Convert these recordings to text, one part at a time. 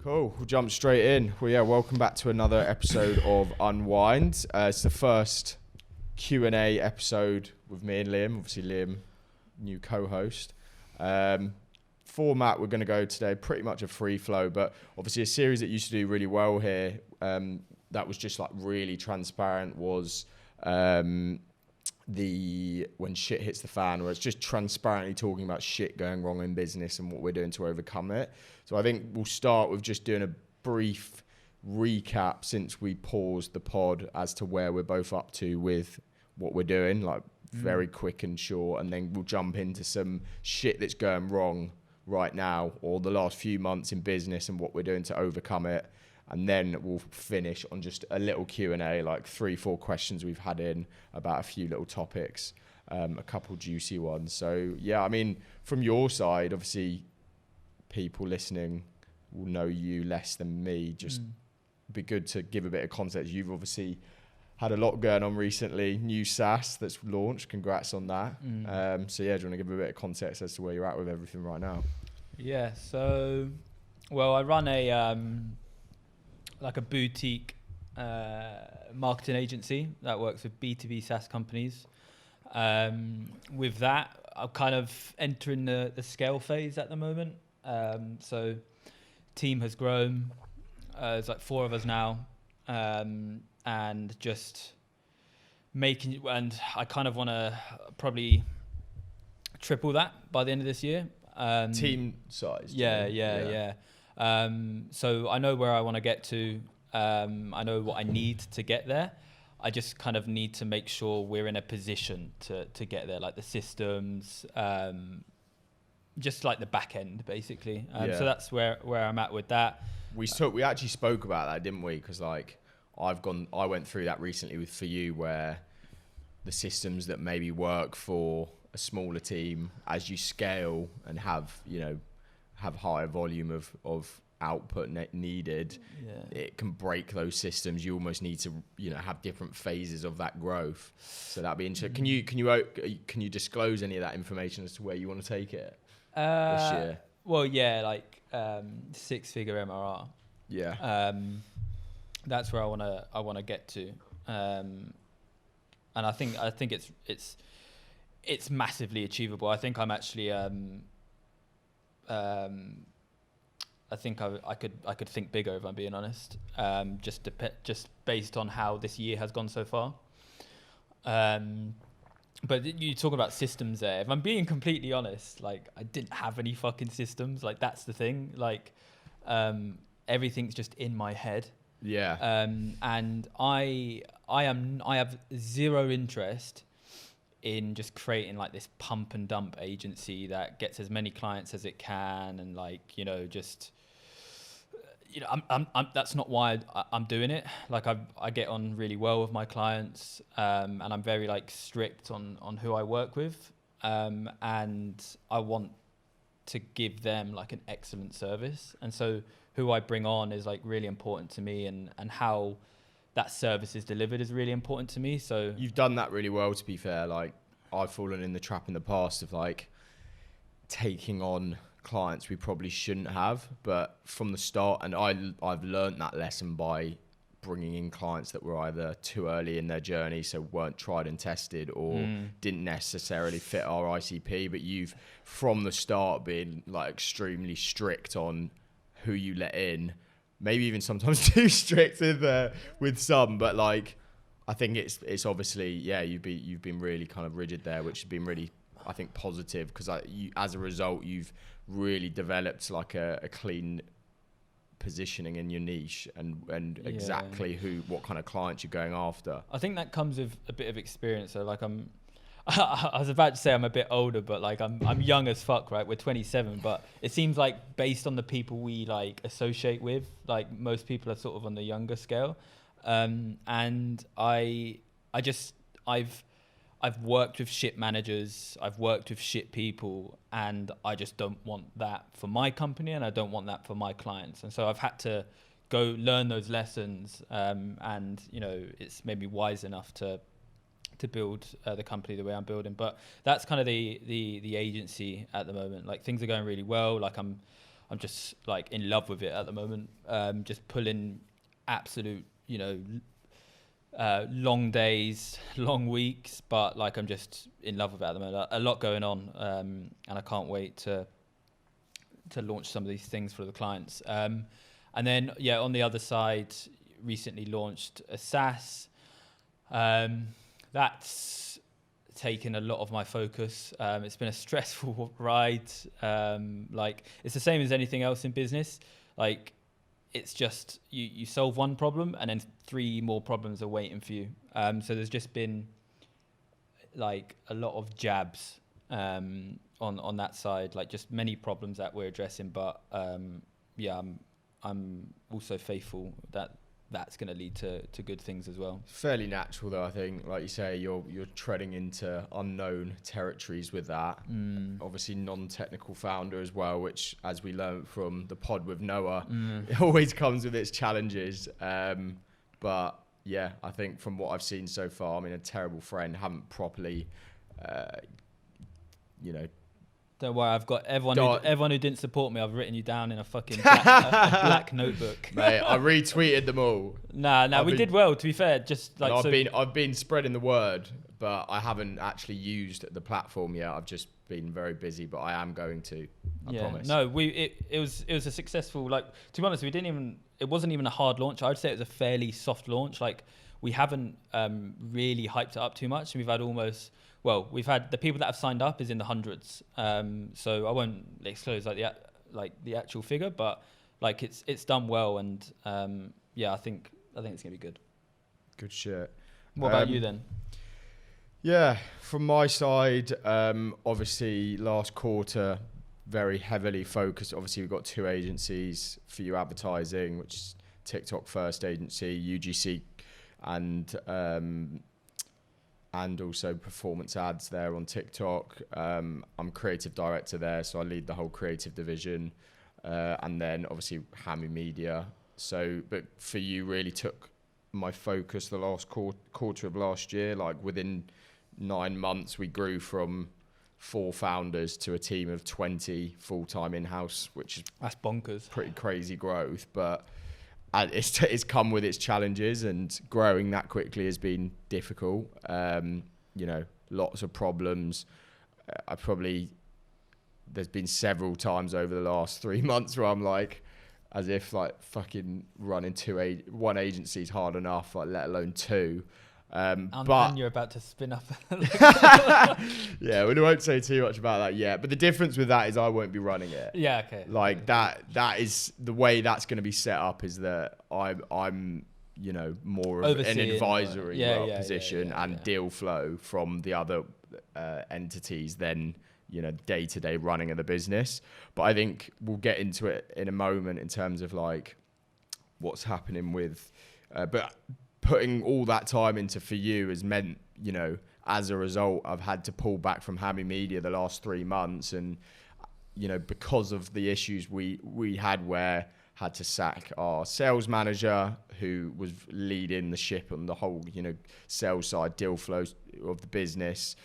Cool. We'll jump straight in. Well, yeah, welcome back to another episode of Unwind. It's the first Q&A episode with me and Liam. Obviously, Liam, new co-host. Format, we're going to go today, pretty much a free flow, but obviously a series that used to do really well here, that was just like really transparent, was when shit hits the fan, where it's just transparently talking about shit going wrong in business and what we're doing to overcome it. So I think we'll start with just doing a brief recap since we paused the pod as to where we're both up to with what we're doing, like very quick and short, and then we'll jump into some shit that's going wrong right now or the last few months in business and what we're doing to overcome it. And then we'll finish on just a little Q&A, like 3-4 questions we've had in about a few little topics, a couple juicy ones. So, yeah, I mean, from your side, obviously, people listening will know you less than me. Just be good to give a bit of context. You've obviously had a lot going on recently. New SAAS that's launched. Congrats on that. So, yeah, do you want to give a bit of context as to where you're at with everything right now? Yeah, so, well, I run a boutique marketing agency that works with B2B SaaS companies. With that, I'm kind of entering the scale phase at the moment. So team has grown. There's like 4 of us now. And just and I kind of want to probably triple that by the end of this year. Team size? Yeah. So I know where I want to get to. I know what I need to get there. I just kind of need to make sure we're in a position to get there, like the systems, just like the back end, basically. So that's where I'm at with that. We actually spoke about that, didn't we? Because like I went through that recently for you, where the systems that maybe work for a smaller team, as you scale and have higher volume of output needed, it can break those systems. You almost need to have different phases of that growth. So that'd be interesting. Can you disclose any of that information as to where you want to take it this year? Well, yeah, like 6-figure MRR. Yeah. That's where I want to get to. And I think it's massively achievable. I think I'm actually I think I could think bigger, if I'm being honest. Just based on how this year has gone so far. But you talk about systems there. If I'm being completely honest, like I didn't have any fucking systems. Like that's the thing. Like everything's just in my head. Yeah. And I have zero interest in just creating like this pump and dump agency that gets as many clients as it can, and like that's not why I'm doing it. Like I get on really well with my clients, and I'm very like strict on who I work with, and I want to give them like an excellent service, and so who I bring on is like really important to me, and how that service is delivered is really important to me. So you've done that really well, to be fair. Like I've fallen in the trap in the past of like taking on clients we probably shouldn't have, but from the start, and I've learned that lesson by bringing in clients that were either too early in their journey, so weren't tried and tested, or didn't necessarily fit our ICP. But you've from the start been like extremely strict on who you let in, maybe even sometimes too strict with some, but like I think it's obviously you've been really kind of rigid there, which has been really, I think, positive, because as a result you've really developed like a clean positioning in your niche and exactly what kind of clients you're going after. I think that comes with a bit of experience. So like I was about to say I'm a bit older, but like I'm young as fuck, right? We're 27, but it seems like based on the people we like associate with, like most people are sort of on the younger scale. And I've worked with shit managers, I've worked with shit people, and I just don't want that for my company, and I don't want that for my clients. And so I've had to go learn those lessons, and it's made me wise enough to build the company the way I'm building. But that's kind of the agency at the moment. Like things are going really well. Like I'm I'm just like in love with it at the moment. Just pulling absolute, long days, long weeks, but like I'm just in love with it at the moment. A lot going on, and I can't wait to launch some of these things for the clients. And then on the other side, recently launched a SaaS. That's taken a lot of my focus. It's been a stressful ride. Like it's the same as anything else in business. Like it's just you solve one problem and then 3 more problems are waiting for you. So there's just been like a lot of jabs on that side, like just many problems that we're addressing. But I'm also faithful that that's going to lead to good things as well. Fairly natural though, I think. Like you say, you're treading into unknown territories with that. Obviously non-technical founder as well, which as we learned from the pod with Noah, it always comes with its challenges. But yeah, I think from what I've seen so far, I mean, a terrible friend, haven't properly, Don't worry, I've got everyone who didn't support me. I've written you down in a fucking black notebook. Mate, I retweeted them all. We did well. To be fair, just like I've been spreading the word, but I haven't actually used the platform yet. I've just been very busy, but I am going to. I promise. No, it was a successful. Like to be honest, it wasn't even a hard launch. I'd say it was a fairly soft launch. Like we haven't really hyped it up too much. We've had the people that have signed up is in the hundreds. So I won't disclose the actual figure, but like it's done well, and I think it's gonna be good. Good shit. What about you then? Yeah, from my side, obviously last quarter very heavily focused. Obviously we've got 2 agencies for you advertising, which is TikTok first agency, UGC, and also performance ads there on TikTok. I'm creative director there, so I lead the whole creative division. And then obviously Hammy Media. So, but for you really took my focus the last quarter of last year. Like within 9 months, we grew from 4 founders to a team of 20 full-time in-house, which is that's bonkers. Pretty crazy growth, but it's come with its challenges, and growing that quickly has been difficult. Lots of problems. There's been several times over the last 3 months where I'm like, as if like fucking running one agency is hard enough, like let alone 2. And you're about to spin up. Yeah, we won't say too much about that yet. But the difference with that is I won't be running it. Yeah, okay. Like that is the way that's going to be set up, is that I'm more of an advisory position and deal flow from the other entities than day-to-day running of the business. But I think we'll get into it in a moment in terms of like what's happening with but putting all that time into For You has meant, as a result, I've had to pull back from Hammy Media the last 3 months. And, because of the issues we had, where had to sack our sales manager who was leading the ship on the whole, sales side deal flows of the business.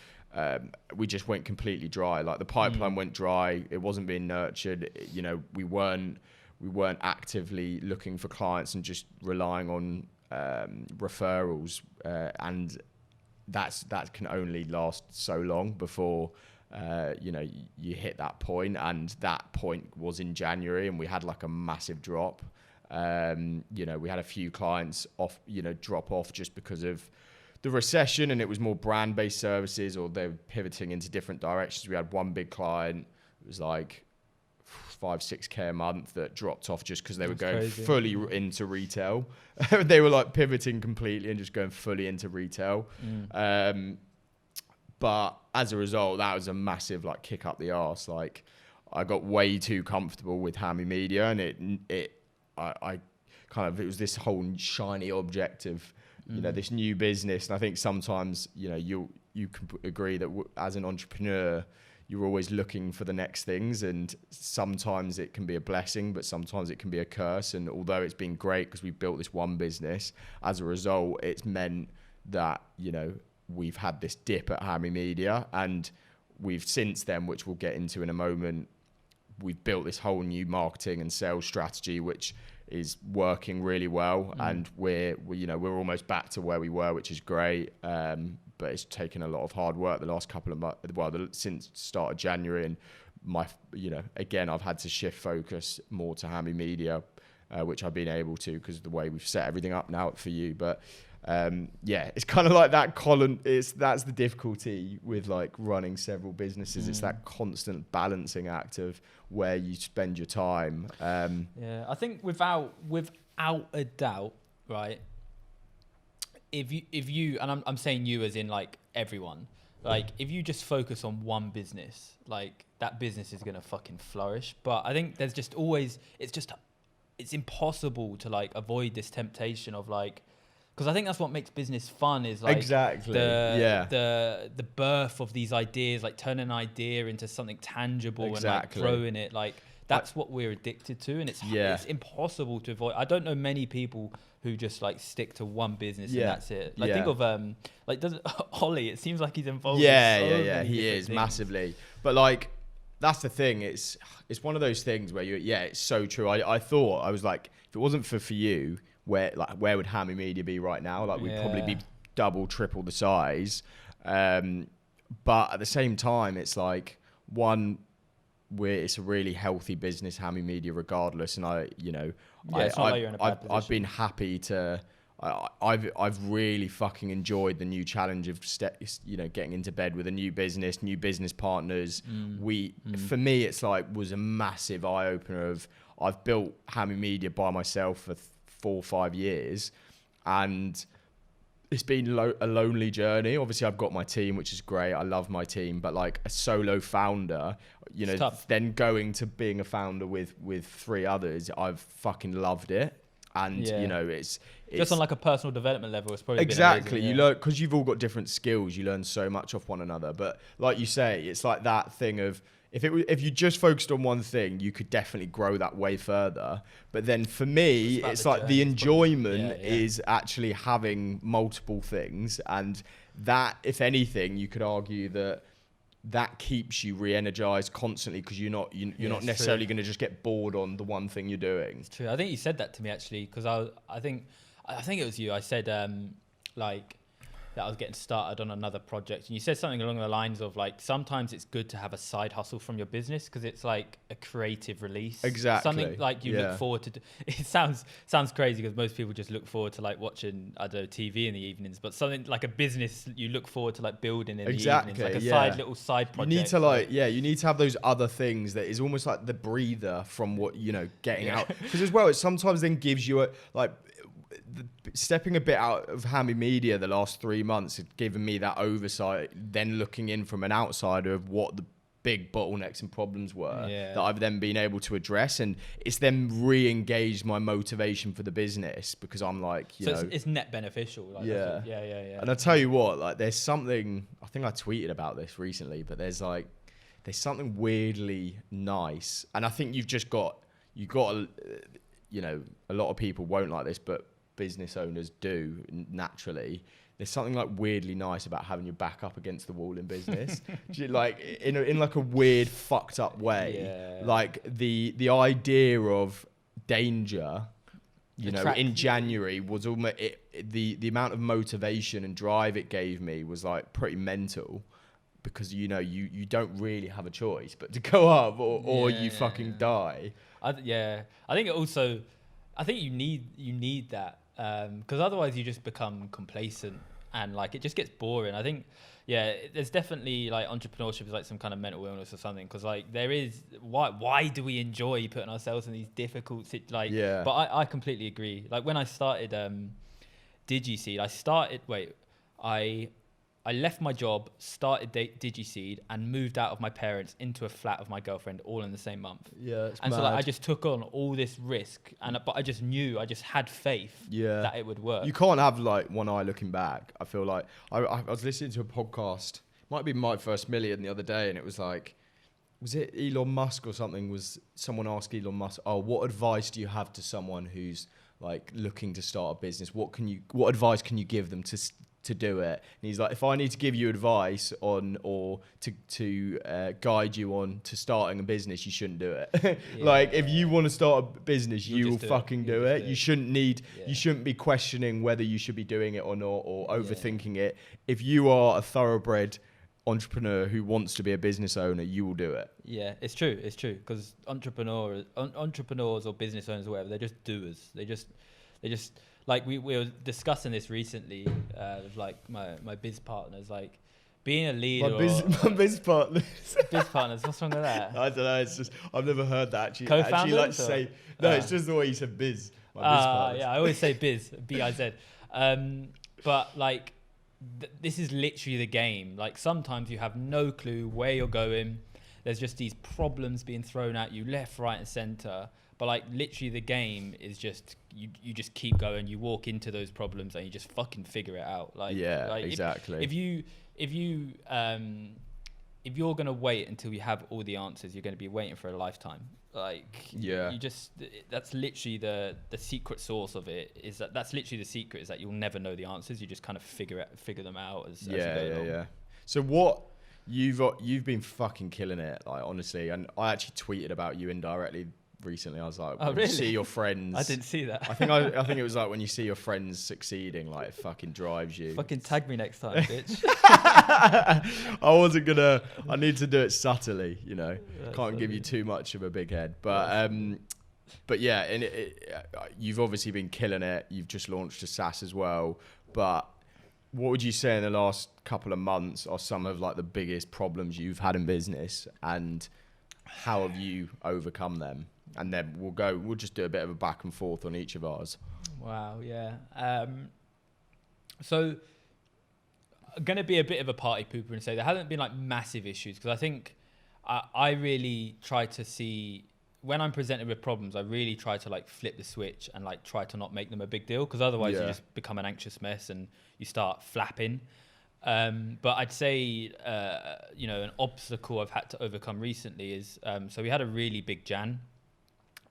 We just went completely dry. Like the pipeline went dry. It wasn't being nurtured. We weren't actively looking for clients and just relying on referrals, and that can only last so long before you hit that point. And that point was in January, and we had like a massive drop. We had a few clients drop off just because of the recession, and it was more brand-based services, or they were pivoting into different directions. We had one big client, it was like 5-6K a month, that dropped off just because they were going fully into retail. They were like pivoting completely and just going fully into retail. But as a result, that was a massive like kick up the arse. Like I got way too comfortable with Hammy Media, and it was this whole shiny object of this new business. And I think sometimes you can agree that as an entrepreneur, you're always looking for the next things, and sometimes it can be a blessing, but sometimes it can be a curse. And although it's been great because we've built this one business, as a result, it's meant that, we've had this dip at Hammy Media, and we've since then, which we'll get into in a moment, we've built this whole new marketing and sales strategy, which is working really well, and we're almost back to where we were, which is great. But it's taken a lot of hard work the last couple of months, since start of January, and again, I've had to shift focus more to Hammy Media, which I've been able to because of the way we've set everything up now for you. But it's kind of like that, Colin. That's the difficulty with like running several businesses. It's that constant balancing act of where you spend your time. I think without a doubt, right? If you and I'm saying you as in like everyone, like if you just focus on one business, like that business is gonna fucking flourish. But I think there's just always it's impossible to like avoid this temptation of like, because I think that's what makes business fun is like the birth of these ideas, like turning an idea into something tangible and like growing it. Like that's what we're addicted to, and it's impossible to avoid. I don't know many people who just like stick to one business and that's it. Like think of Ollie. It seems like he's involved. He is things. Massively. But like that's the thing. It's one of those things where it's so true. I thought, I was like, if it wasn't for you, where would Hammy Media be right now? Like we'd probably be double, triple the size. But at the same time, it's like it's a really healthy business, Hammy Media, regardless. And I've been happy to. I've really fucking enjoyed the new challenge of getting into bed with a new business partners. For me, it's like was a massive eye opener of I've built Hammy Media by myself for 4 or 5 years, and it's been a lonely journey. Obviously, I've got my team, which is great. I love my team, but like a solo founder, then going to being a founder with 3 others, I've fucking loved it. And it's just on like a personal development level. It's probably exactly been amazing, you learn because you've all got different skills. You learn so much off one another. But like you say, it's like that thing of if you just focused on one thing, you could definitely grow that way further. But then for me, it's like the enjoyment is actually having multiple things, and that, if anything, you could argue that keeps you re-energized constantly because you're not necessarily going to just get bored on the one thing you're doing. It's true. I think you said that to me actually because I think it was you. I said like that I was getting started on another project, and you said something along the lines of like sometimes it's good to have a side hustle from your business because it's like a creative release. Exactly. Something like you look forward to. It sounds crazy because most people just look forward to like watching TV in the evenings, but something like a business you look forward to like building in the evenings, like a little side project. You need to you need to have those other things that is almost like the breather from what getting out, because as well it sometimes then gives you stepping a bit out of Hammy Media the last 3 months had given me that oversight, then looking in from an outsider of what the big bottlenecks and problems were that I've then been able to address, and it's then re-engaged my motivation for the business because I'm like, it's net beneficial. Like, And I tell you what, like there's something, I think I tweeted about this recently, but there's something weirdly nice, and I think you've got a lot of people won't like this, but business owners do naturally. There's something like weirdly nice about having your back up against the wall in business, like in like a weird fucked up way. Like the idea of danger, in January was almost the amount of motivation and drive it gave me was like pretty mental, because you don't really have a choice but to go up or you fucking die. I think it also, I think you need that because otherwise you just become complacent and like it just gets boring. I think there's definitely like entrepreneurship is like some kind of mental illness or something, because like there is why do we enjoy putting ourselves in these difficult but I completely agree. Like when I started DigiSeed, I left my job, started DigiSeed, and moved out of my parents into a flat of my girlfriend all in the same month. It's and mad. So like I just took on all this risk, but I just knew, I just had faith that it would work. You can't have like one eye looking back. I feel like I was listening to a podcast, might be My First Million, the other day, and it was like, was it Elon Musk or something? Was someone asked Elon Musk, what advice do you have to someone who's like looking to start a business? What advice can you give them to to do it. And he's like, if I need to give you advice on or to guide you on to starting a business, you shouldn't do it. Like if you want to start a business, you will fucking do it. You shouldn't you shouldn't be questioning whether you should be doing it or not, or overthinking it. If you are a thoroughbred entrepreneur who wants to be a business owner, you will do it. Yeah, it's true because entrepreneurs or business owners or whatever, they're just doers. They just like we were discussing this recently with like my biz partners, like being a leader. My biz partners. Biz partners, what's wrong with that? I don't know. It's just I've never heard that actually. Co-founders, actually like to say no. It's just the way you said biz. My biz partners. Yeah, I always say biz, B-I-Z. But like this is literally the game. Like sometimes you have no clue where you're going. There's just these problems being thrown at you left, right, and center. But like literally the game is just you just keep going. You walk into those problems and you just fucking figure it out. Like exactly. If you're gonna wait until you have all the answers, you're gonna be waiting for a lifetime. Like you just that's literally the secret sauce of it. That's literally the secret is that you'll never know the answers. You just kind of figure them out as you go along. Yeah. So what you've been fucking killing it, like honestly. And I actually tweeted about you indirectly recently. I was like, oh, really? You see your friends. I didn't see that. I think it was like when you see your friends succeeding, like it fucking drives you. Fucking tag me next time, bitch. I need to do it subtly, you know. That's Can't give you too much of a big head. But yeah, and you've obviously been killing it. You've just launched a SAAS as well. But what would you say in the last couple of months are some of like the biggest problems you've had in business, and how have you overcome them? And then we'll just do a bit of a back and forth on each of ours. Wow, yeah. So I'm going to be a bit of a party pooper and say there hasn't been like massive issues, because I think I really try to see, when I'm presented with problems, I really try to like flip the switch and like try to not make them a big deal, because otherwise you just become an anxious mess and you start flapping. But I'd say, an obstacle I've had to overcome recently is, so we had a really big Jan,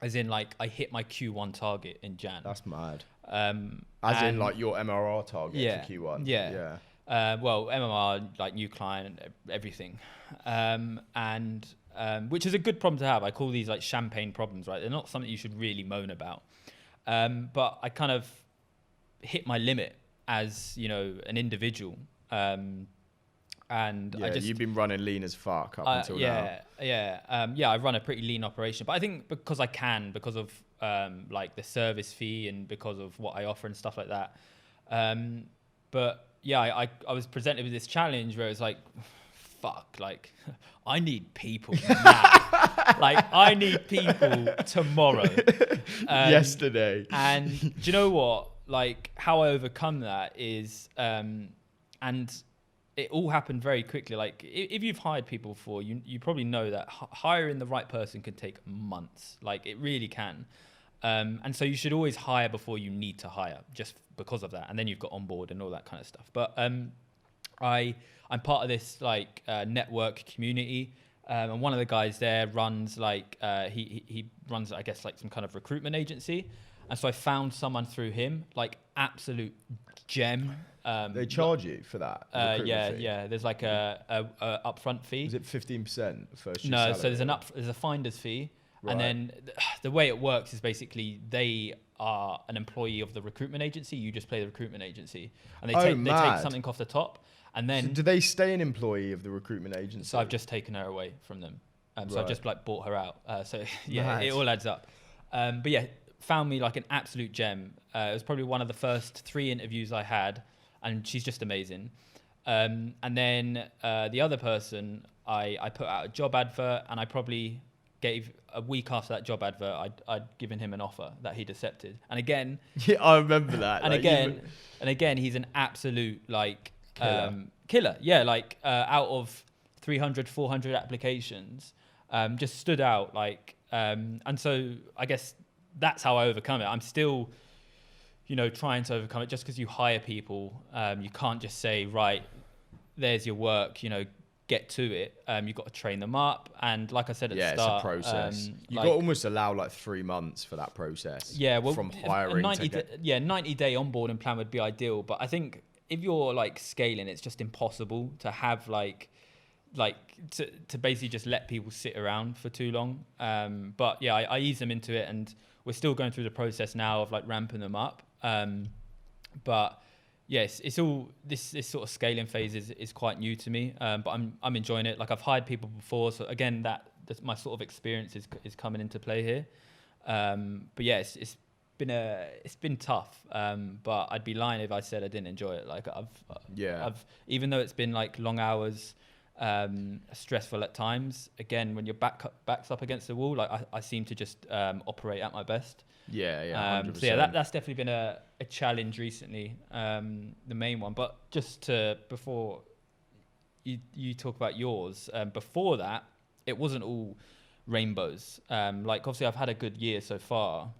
as in like I hit my Q1 target in Jan. That's mad. As in like your MRR target for Q1. Yeah. Well, MMR, like new client, everything. Which is a good problem to have. I call these like champagne problems, right? They're not something you should really moan about. But I kind of hit my limit as, an individual. You've been running lean as fuck up until now. I run a pretty lean operation, but I think because of like the service fee and because of what I offer and stuff like that. But yeah, I was presented with this challenge where it's like, fuck, like I need people now. Like I need people tomorrow. Yesterday. And do you know what? Like how I overcome that is, and it all happened very quickly. Like if you've hired people before, you probably know that hiring the right person can take months. Like it really can. And so you should always hire before you need to hire, just because of that. And then you've got on board and all that kind of stuff. But I'm part of this like network community. And one of the guys there runs like he runs, I guess, like some kind of recruitment agency. And so I found someone through him, like absolute gem. They charge you for that? Yeah. There's like a upfront fee. Is it 15% first year No, salary? so there's a finder's fee. Right. And then the way it works is basically they are an employee of the recruitment agency. You just play the recruitment agency. And they take something off the top. And then... So do they stay an employee of the recruitment agency? So I've just taken her away from them. So Right. I've just like bought her out. So yeah, Mad. it all adds up. But yeah, found me like an absolute gem. It was probably one of the first 3 interviews I had. And she's just amazing. And then the other person, I put out a job advert, and I probably gave a week after that job advert, I'd given him an offer that he'd accepted. And again, yeah, I remember that. And again, he's an absolute like killer. Yeah, like out of 300, 400 applications, just stood out. Like, and so I guess that's how I overcome it. I'm still, trying to overcome it. Just because you hire people, you can't just say, right, there's your work, get to it. You've got to train them up. And like I said at the start, it's a process. You've got to almost allow like 3 months for that process. Yeah, well, from hiring 90 day onboarding plan would be ideal. But I think if you're like scaling, it's just impossible to have to basically just let people sit around for too long. But yeah, I ease them into it, and we're still going through the process now of like ramping them up. But yes, it's all this sort of scaling phase is quite new to me. But I'm enjoying it. Like I've hired people before, so again that's my sort of experience is coming into play here. But yeah, it's been tough. But I'd be lying if I said I didn't enjoy it. Like I've even though it's been like long hours, stressful at times. Again, when your back's up against the wall, like I seem to just operate at my best. 100%. So yeah, that's definitely been a challenge recently, the main one. But just before you talk about yours, before that, it wasn't all rainbows. Like obviously I've had a good year so far,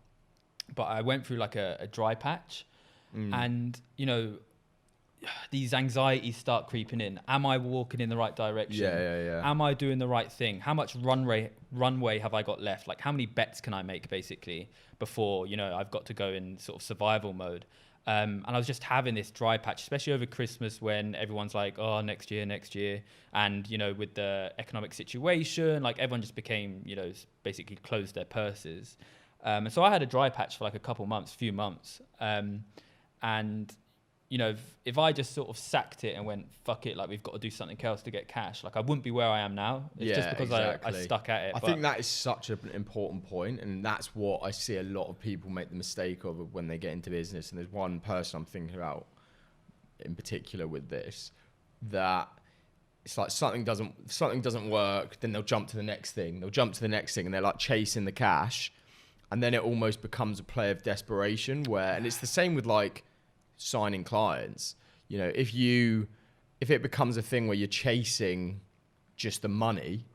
but I went through like a dry patch, and you know, these anxieties start creeping in. Am I walking in the right direction? Yeah. Am I doing the right thing? How much runway have I got left? Like how many bets can I make basically before, you know, I've got to go in sort of survival mode? And I was just having this dry patch, especially over Christmas when everyone's like, oh, next year. And, you know, with the economic situation, like everyone just became, you know, basically closed their purses. And so I had a dry patch for like a few months. And, you know, if I just sort of sacked it and went, fuck it, like we've got to do something else to get cash, like I wouldn't be where I am now. It's just because I stuck at it. I think that is such an important point, and that's what I see a lot of people make the mistake of when they get into business. And there's one person I'm thinking about in particular with this, that it's like something doesn't work, then they'll jump to the next thing. And they're like chasing the cash. And then it almost becomes a play of desperation and it's the same with like signing clients. You know, if it becomes a thing where you're chasing just the money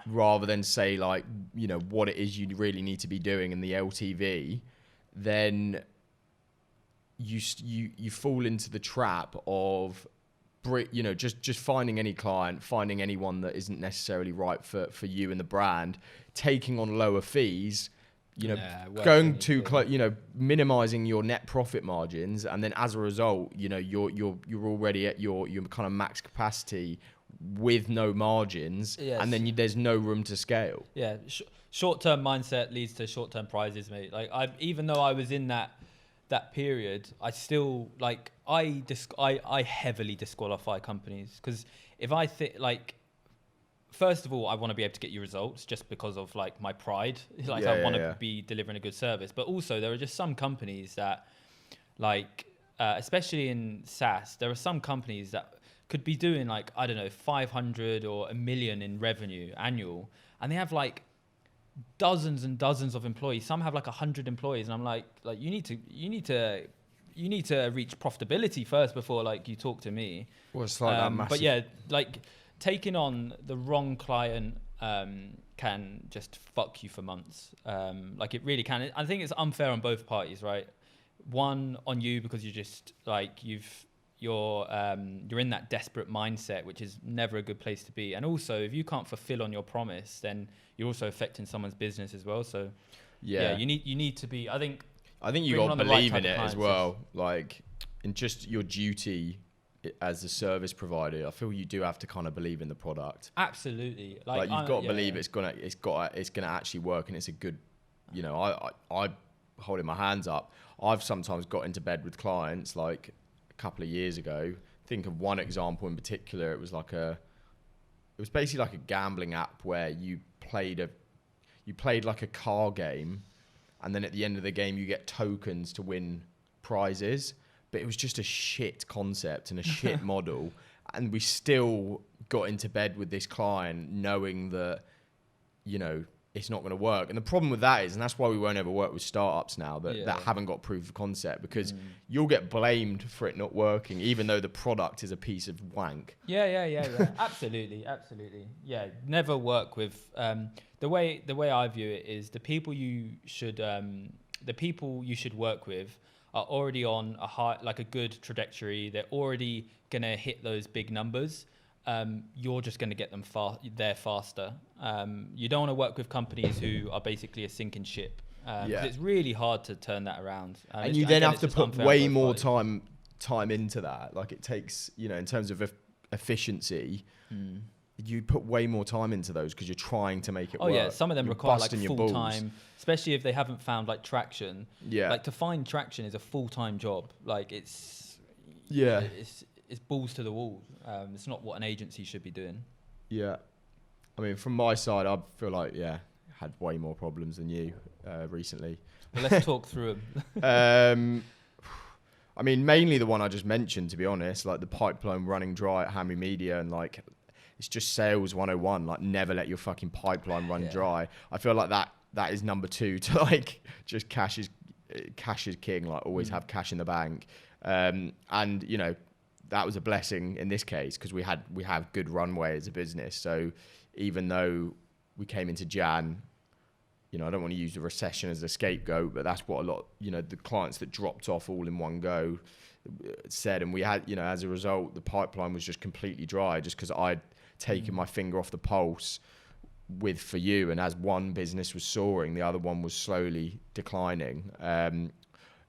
rather than say like, you know, what it is you really need to be doing in the LTV, then you fall into the trap of, you know, just finding any client, finding anyone that isn't necessarily right for you and the brand, taking on lower fees, you know, going too close, you know, minimizing your net profit margins, and then as a result, you know, you're already at your kind of max capacity with no margins, and then there's no room to scale. Yeah, short-term mindset leads to short-term prizes, mate. Like even though I was in that period, I still like I heavily disqualify companies, because if I think like, first of all, I want to be able to get you results just because of like my pride. Like I want to be delivering a good service. But also there are just some companies that like, especially in SaaS, there are some companies that could be doing like, I don't know, 500 or $1 million in revenue annual. And they have like dozens and dozens of employees. Some have like 100 employees. And I'm like you need to reach profitability first before like you talk to me. Well, it's like that massive. But yeah, like taking on the wrong client can just fuck you for months. Like it really can. I think it's unfair on both parties, right? One, on you, because you're just like you're in that desperate mindset, which is never a good place to be. And also, if you can't fulfill on your promise, then you're also affecting someone's business as well. So yeah, you need to be. I think you got to believe in it as well. Like in just your duty as a service provider, I feel you do have to kind of believe in the product. Absolutely. Like you've got to believe it's gonna actually work, and it's a good, you know, I holding my hands up. I've sometimes got into bed with clients like a couple of years ago. Think of one example in particular. It was basically like a gambling app where you played like a car game, and then at the end of the game you get tokens to win prizes. But it was just a shit concept and a shit model. And we still got into bed with this client knowing that, you know, it's not going to work. And the problem with that is, and that's why we won't ever work with startups now that haven't got proof of concept, because you'll get blamed for it not working, even though the product is a piece of wank. Yeah. Absolutely. Yeah, never work with, the way I view it is the people you should work with are already on a good trajectory. They're already going to hit those big numbers. You're just going to get them there faster. You don't want to work with companies who are basically a sinking ship. It's really hard to turn that around. And you then have to put way more time time into that. Like it takes, you know, in terms of efficiency, you put way more time into those because you're trying to make it work. Oh yeah, some of them you're require like busting your full balls. time, especially if they haven't found like traction. Yeah. Like to find traction is a full-time job. Like it's balls to the wall. It's not what an agency should be doing. Yeah. I mean, from my side, I feel like, had way more problems than you recently. Well, let's talk through them. I mean, mainly the one I just mentioned, to be honest, like the pipeline running dry at Hammy Media, and like, it's just sales 101, like never let your fucking pipeline run dry. I feel like that is number 2 to like, just cash is king, like always have cash in the bank. And you know, that was a blessing in this case because we have good runway as a business. So even though we came into Jan, you know, I don't want to use the recession as a scapegoat, but that's what a lot, you know, the clients that dropped off all in one go said. And we had, you know, as a result, the pipeline was just completely dry just because I'd taken my finger off the pulse with For You. And as one business was soaring, the other one was slowly declining.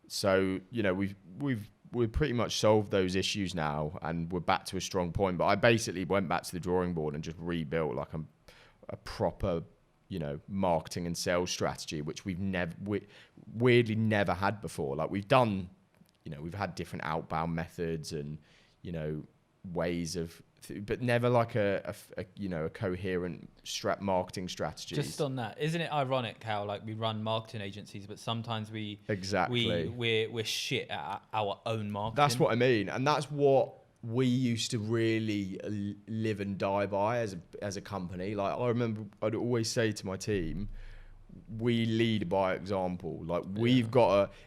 So, you know, we've pretty much solved those issues now and we're back to a strong point. But I basically went back to the drawing board and just rebuilt like a proper, you know, marketing and sales strategy, which we've weirdly never had before. Like we've done, you know, we've had different outbound methods and, you know, ways of, but never like a you know, a coherent marketing strategy. Just on that, isn't it ironic how like we run marketing agencies, but sometimes we're shit at our own marketing. That's what I mean, and that's what we used to really live and die by as a company. Like I remember, I'd always say to my team, we lead by example. Like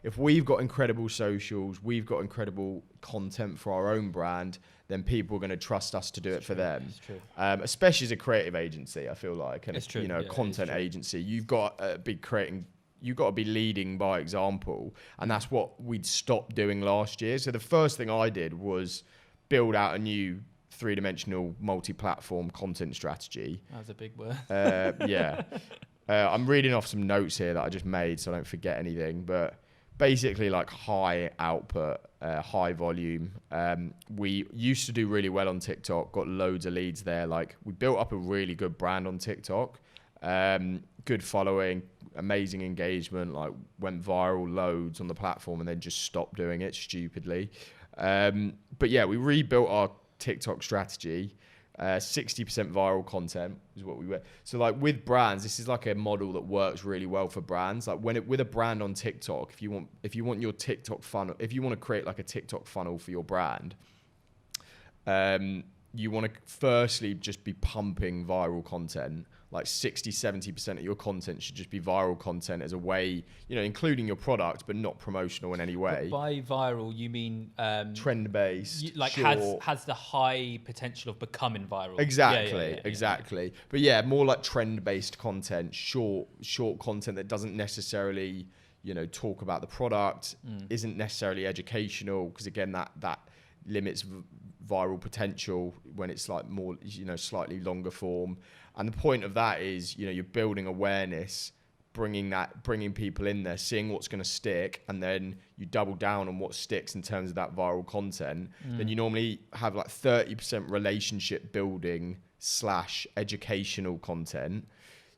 if we've got incredible socials, we've got incredible content for our own brand, then people are going to trust us to do it for them. It's true. Especially as a creative agency, I feel like, and It's true. you know, Yeah, content agency, you've got to be leading by example, and that's what we'd stopped doing last year. So the first thing I did was build out a new 3-dimensional multi-platform content strategy. That was a big word. Yeah. I'm reading off some notes here that I just made so I don't forget anything, but basically like high output, high volume. We used to do really well on TikTok, got loads of leads there. Like we built up a really good brand on TikTok, good following, amazing engagement, like went viral loads on the platform and then just stopped doing it stupidly. But yeah, we rebuilt our TikTok strategy. 60% viral content is what we were. So like with brands, this is like a model that works really well for brands. Like with a brand on TikTok, if you want your TikTok funnel, if you want to create like a TikTok funnel for your brand, you want to firstly just be pumping viral content. Like 60-70% of your content should just be viral content as a way, you know, including your product, but not promotional in any way. But by viral, you mean trend-based, like short. has the high potential of becoming viral. Exactly. But yeah, more like trend-based content, short content that doesn't necessarily, you know, talk about the product, isn't necessarily educational, because again, that limits viral potential when it's like more, you know, slightly longer form. And the point of that is, you know, you're building awareness, bringing people in there, seeing what's going to stick, and then you double down on what sticks in terms of that viral content. Then you normally have like 30% relationship building / educational content.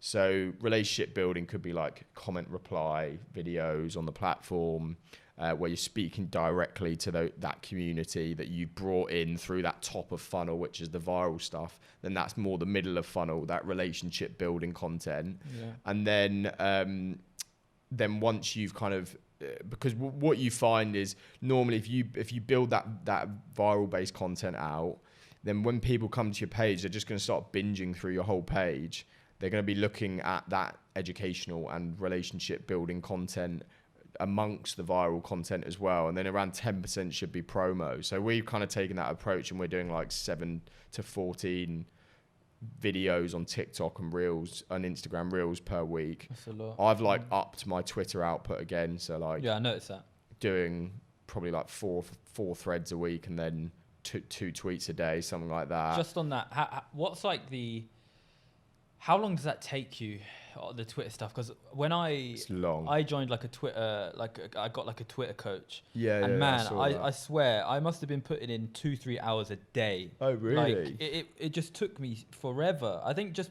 So relationship building could be like comment reply videos on the platform, where you're speaking directly to that community that you brought in through that top of funnel, which is the viral stuff. Then that's more the middle of funnel, that relationship building content. Yeah. And then once you've kind of, because what you find is normally if you build that viral based content out, then when people come to your page, they're just going to start binging through your whole page. They're going to be looking at that educational and relationship building content amongst the viral content as well, and then around 10% should be promo. So we've kind of taken that approach, and we're doing like 7 to 14 videos on TikTok and Reels and Instagram Reels per week. That's a lot. I've like upped my Twitter output again, so like I noticed that, doing probably like four threads a week and then two tweets a day, something like that. Just on that, what's like How long does that take you, the Twitter stuff? Because when It's long. I joined like a Twitter, I got like a Twitter coach. Yeah, And yeah, man, saw that. I swear, I must have been putting in 2-3 hours a day. Oh, really? Like it just took me forever. I think just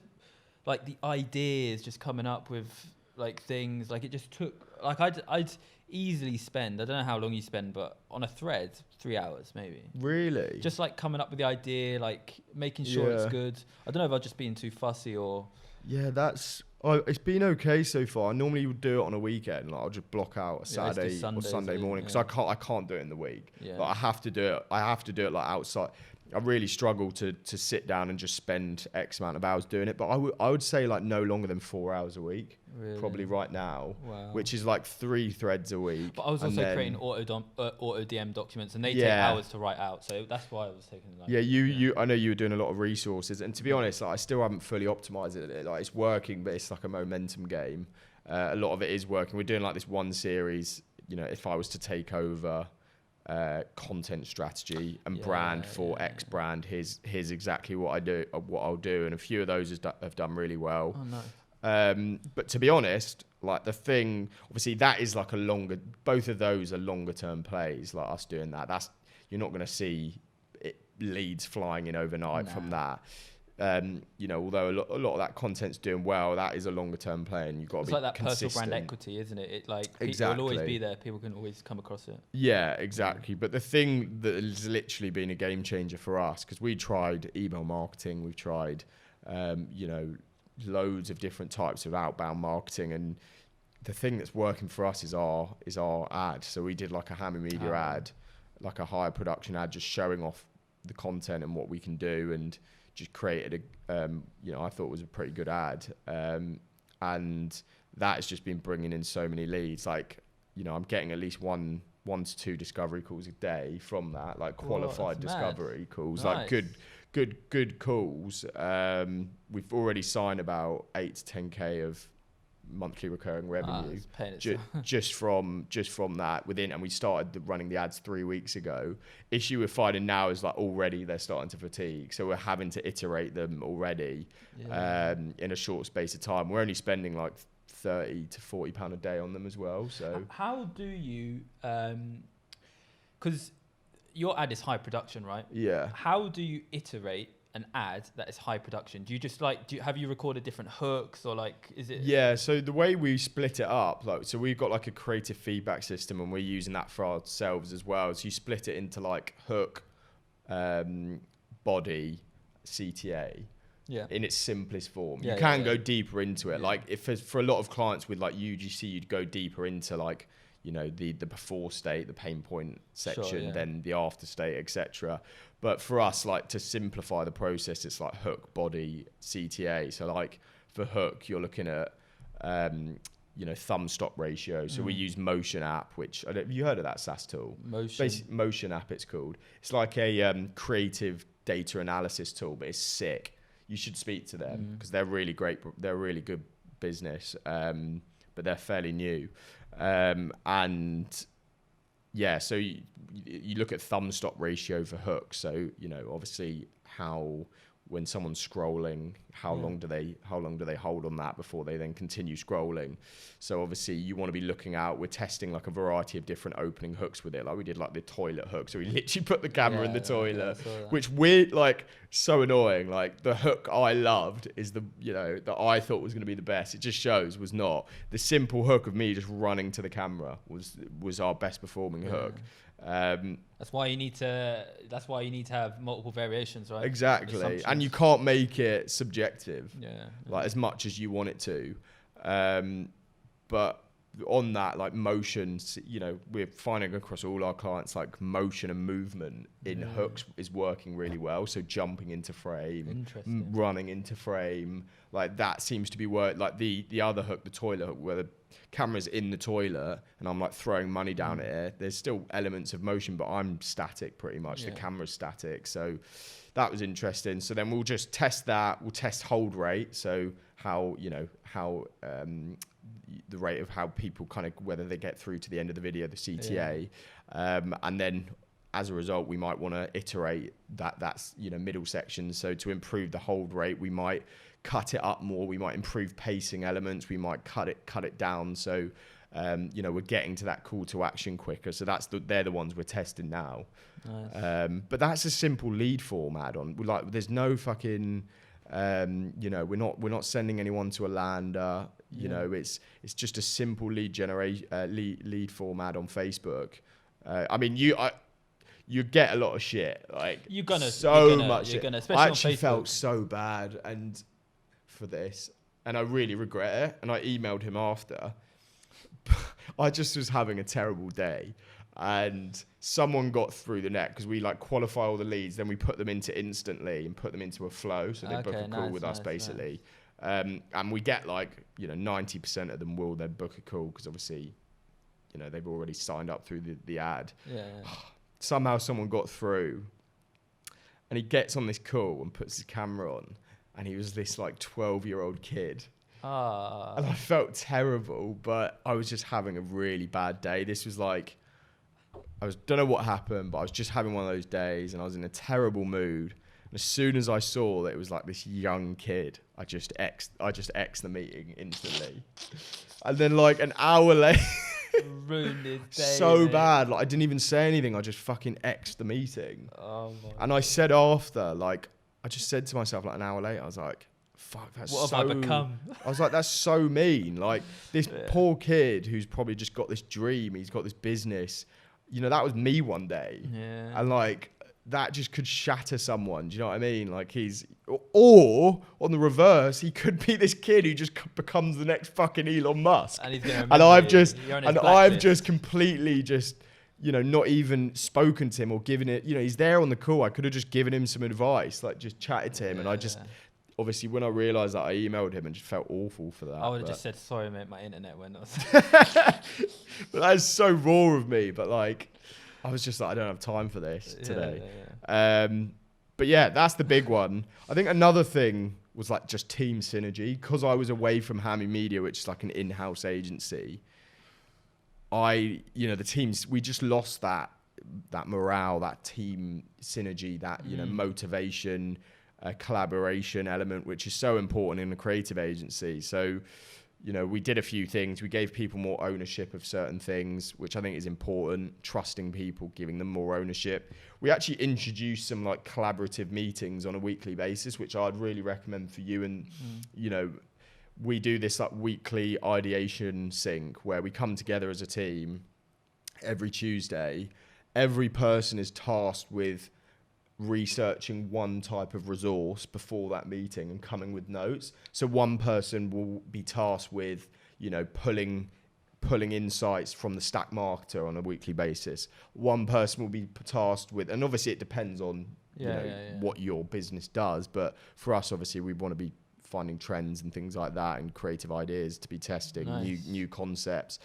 like the ideas just coming up with like things, like it just took, like I'd easily spend, I don't know how long you spend, but on a thread, 3 hours maybe. Really? Just like coming up with the idea, like making sure it's good. I don't know if I'm just being too fussy or. Yeah, it's been okay so far. I normally would do it on a weekend. Like I'll just block out a Saturday or Sunday morning because I can't do it in the week. Yeah. Like I have to do it like outside. I really struggle to sit down and just spend X amount of hours doing it. But I would say like no longer than 4 hours a week. Really? Probably right now, Wow. which is like 3 threads a week. But I was also creating auto DM documents, and they take hours to write out. So that's why I was taking. Like, I know you were doing a lot of resources, and to be honest, like, I still haven't fully optimized it. Like it's working, but it's like a momentum game. A lot of it is working. We're doing like this one series. You know, if I was to take over content strategy and brand for X brand, here's exactly what I'll do, and a few of those have done really well. Oh, nice. But to be honest, like the thing, obviously that is like both of those are longer term plays, like us doing that. You're not going to see leads flying in overnight from that. You know, although a lot of that content's doing well, that is a longer term play, and you've got to be consistent. It's like that personal brand equity, isn't it? It like exactly. It will always be there. People can always come across it. Yeah, exactly. But the thing that has literally been a game changer for us, because we tried email marketing, we've tried, you know, loads of different types of outbound marketing, and the thing that's working for us is our ad. So we did like a Hammer Media ad, like a higher production ad, just showing off the content and what we can do, and just created you know, I thought it was a pretty good ad, and that has just been bringing in so many leads. Like, you know, I'm getting at least one to two discovery calls a day from that, like qualified discovery calls, nice. Like good calls. We've already signed about 8 to 10k of monthly recurring revenue just from that within, and we started running the ads 3 weeks ago. Issue we're finding now is like already they're starting to fatigue, so we're having to iterate them already in a short space of time. We're only spending like 30 to 40 pound a day on them as well. So how do you, because your ad is high production, right? Yeah. How do you iterate an ad that is high production? Do you just like, have you recorded different hooks, or like, is it? Yeah, so the way we split it up, like, so we've got like a creative feedback system, and we're using that for ourselves as well. So you split it into like hook, body, CTA. Yeah. In its simplest form. You can go deeper into it. Like if for a lot of clients with like UGC, you'd go deeper into like, you know, the before state, the pain point section, then the after state, etc. But for us, like to simplify the process, it's like hook, body, CTA. So like for hook, you're looking at, you know, thumb stop ratio. So we use Motion app, which have you heard of that SaaS tool? Motion app, it's called. It's like a creative data analysis tool, but it's sick. You should speak to them because they're really great. They're a really good business, but they're fairly new. And yeah, so you look at thumb stop ratio for hooks. So, you know, obviously how, when someone's scrolling, how long do they hold on that before they then continue scrolling? So obviously you want to be looking out. We're testing like a variety of different opening hooks with it. Like we did like the toilet hook. So we literally put the camera in the toilet, which we're like so annoying. Like the hook I loved is the, you know, that I thought was going to be the best. It just shows was not. The simple hook of me just running to the camera was our best performing hook. That's why you need to have multiple variations, right? Exactly. And you can't make it subjective, like as much as you want it to. But on that, like motion, you know, we're finding across all our clients, like motion and movement in hooks is working really well. So jumping into frame, running into frame, like that seems to be like the other hook, the toilet hook, where the camera's in the toilet and I'm like throwing money down at it. There's still elements of motion, but I'm static pretty much. The camera's static. So that was interesting. So then we'll just test that. We'll test hold rate. So how, you know, how the rate of how people kind of, whether they get through to the end of the video, the CTA. And then as a result, we might want to iterate that's middle section. So to improve the hold rate, we might cut it up more. We might improve pacing elements. We might cut it down. So we're getting to that call to action quicker. So they're the ones we're testing now. Nice. But that's a simple lead form add-on. There's no fucking we're not sending anyone to a lander. It's just a simple lead lead form ad on Facebook. You get a lot of shit. Like You're gonna, much shit. especially I on actually Facebook. felt so bad for this, and I really regret it. And I emailed him after. I just was having a terrible day, and someone got through the net because we qualify all the leads, then we put them into Instantly and put them into a flow, so they book a call with us basically. And we get 90% of them will then book a call because obviously they've already signed up through the ad. Somehow someone got through, and he gets on this call and puts his camera on, and he was this 12-year-old kid. And I felt terrible, but I was just having a really bad day. This was don't know what happened, but I was just having one of those days, and I was in a terrible mood. And as soon as I saw that it was this young kid, I just X'd the meeting instantly. And then an hour later, ruined his day. So bad. I didn't even say anything. I just fucking X'd the meeting. Oh my. And I said after, I just said to myself an hour later, I was like, fuck, that's what so... have I become? I was like, that's so mean. This poor kid who's probably just got this dream, he's got this business. That was me one day. Yeah. And that just could shatter someone. Do you know what I mean? Or on the reverse, he could be this kid who just becomes the next fucking Elon Musk. And he's gonna I've just completely not even spoken to him or given it. He's there on the call. I could have just given him some advice, just chatted to him, and I just. Obviously, when I realised that, I emailed him and just felt awful for that. I would have just said, sorry, mate, my internet went off. But that is so raw of me. But I was just I don't have time for this today. But yeah, that's the big one. I think another thing was just team synergy. Because I was away from Hammy Media, which is an in-house agency. The teams, we just lost that morale, that team synergy, that, motivation, collaboration element, which is so important in a creative agency. So, we did a few things. We gave people more ownership of certain things, which I think is important. Trusting people, giving them more ownership. We actually introduced some collaborative meetings on a weekly basis, which I'd really recommend for you. And, we do this weekly ideation sync where we come together as a team every Tuesday. Every person is tasked with researching one type of resource before that meeting and coming with notes. So one person will be tasked with, pulling insights from the Stack Marketer on a weekly basis. One person will be tasked with, and obviously it depends on what your business does. But for us, obviously, we want to be finding trends and things like that and creative ideas to be testing, new concepts.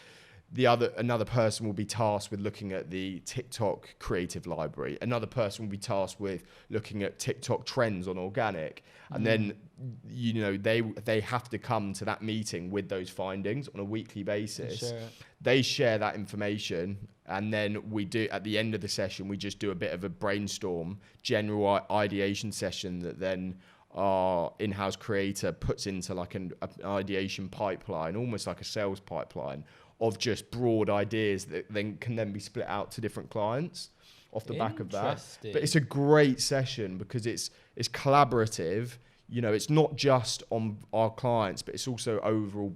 Another person will be tasked with looking at the TikTok creative library. Another person will be tasked with looking at TikTok trends on organic. And then, they have to come to that meeting with those findings on a weekly basis. They share that information. And then we do, at the end of the session, we just do a bit of a brainstorm, general ideation session that then our in-house creator puts into an ideation pipeline, almost like a sales pipeline, of just broad ideas that then can be split out to different clients off the back of that. But it's a great session because it's collaborative. It's not just on our clients, but it's also overall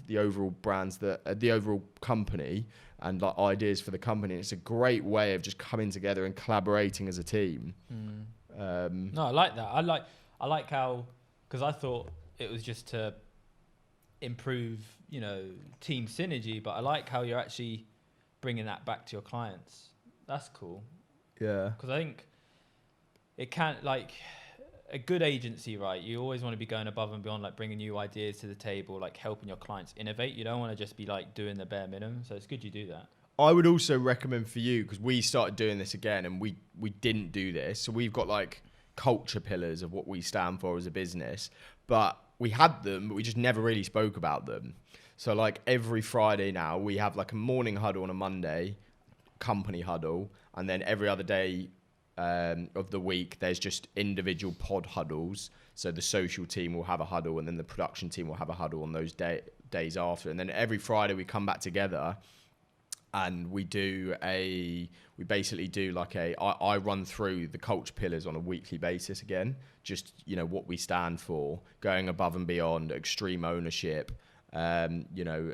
the overall company and company for the company. It's a great way of just coming together and collaborating as a team. No, I like that. I like how, because I thought it was just to improve, team synergy, but I like how you're actually bringing that back to your clients. That's cool. Yeah. Because I think it can't, a good agency, right? You always want to be going above and beyond, bringing new ideas to the table, helping your clients innovate. You don't want to just be doing the bare minimum. So it's good you do that. I would also recommend for you, because we started doing this again and we didn't do this. So we've got culture pillars of what we stand for as a business, but we had them, but we just never really spoke about them. So every Friday now we have a morning huddle on a Monday, company huddle, and then every other day of the week, there's just individual pod huddles. So the social team will have a huddle, and then the production team will have a huddle on those days after. And then every Friday we come back together, and we basically do like I run through the culture pillars on a weekly basis again, just, you know, what we stand for, going above and beyond, extreme ownership. You know,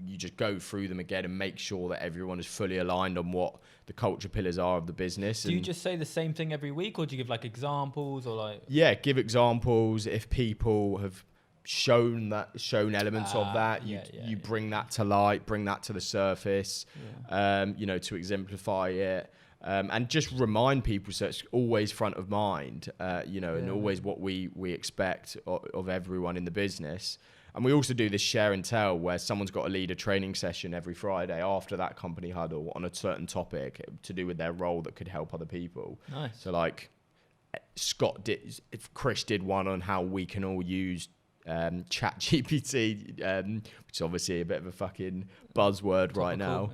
you just go through them again and make sure that everyone is fully aligned on what the culture pillars are of the business. Do you just say the same thing every week, or do you give like examples, or like? Yeah, give exampple if people have shown elements of that. You bring that to light, bring that to the surface, you know, to exemplify it. And just remind people, so it's always front of mind, you know, and always what we expect of everyone in the business. And we also do this share and tell, where someone's got to lead a training session every Friday after that company huddle on a certain topic to do with their role that could help other people. Nice. So like Chris did one on how we can all use chat GPT, which is obviously a bit of a fucking buzzword right now.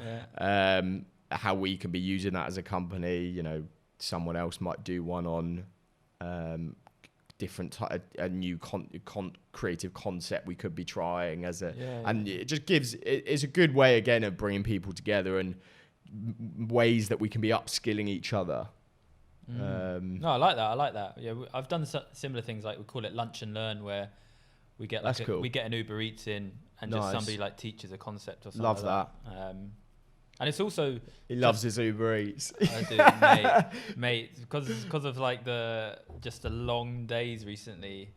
How we can be using that as a company. You know, someone else might do one on different a new creative concept we could be trying as a and it just gives it's a good way again of bringing people together and ways that we can be upskilling each other. No, I like that. Yeah, I've done similar things, like we call it lunch and learn, where we get like we get an Uber Eats in, and just somebody like teaches a concept or something. Love like that. And it's also he loves his Uber Eats. I do, mate, because of like the long days recently.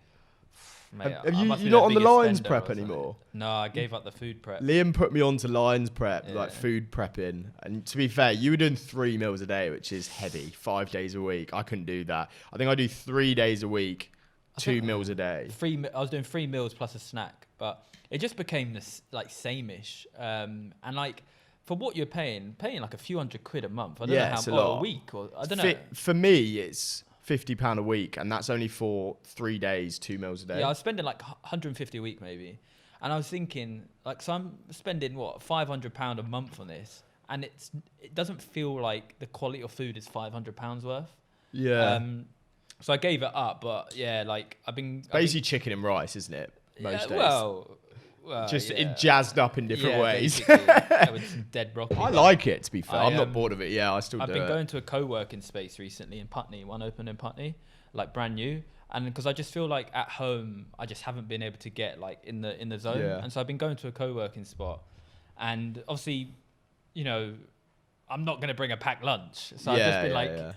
Mate, you're not on the lines prep anymore? No, I gave up the food prep. Liam put me on to lines prep, like food prepping. And to be fair, you were doing 3 meals a day, which is heavy, 5 days a week. I couldn't do that. I think I do 3 days a week, 2 meals a day. I was doing 3 meals plus a snack, but it just became this like same-ish. And like, for what you're paying like a few £100 a month. I don't know how, a week, or I don't know. For me, it's £50 a week, and that's only for 3 days, 2 meals a day. Yeah, I was spending like 150 a week maybe, and I was thinking like, so I'm spending what £500 a month on this, and it doesn't feel like the quality of food is £500 worth. Yeah. So I gave it up, but yeah, like basically chicken and rice, isn't it? Most days. Well, just jazzed up in different ways. With some dead broccoli. I like it, to be fair. I'm not bored of it. Yeah, I still do it. I've been going to a co-working space recently in Putney, one opened in Putney, like brand new. And because I just feel like at home, I just haven't been able to get like in the zone. Yeah. And so I've been going to a co-working spot. And obviously, you know, I'm not going to bring a packed lunch. So I've just been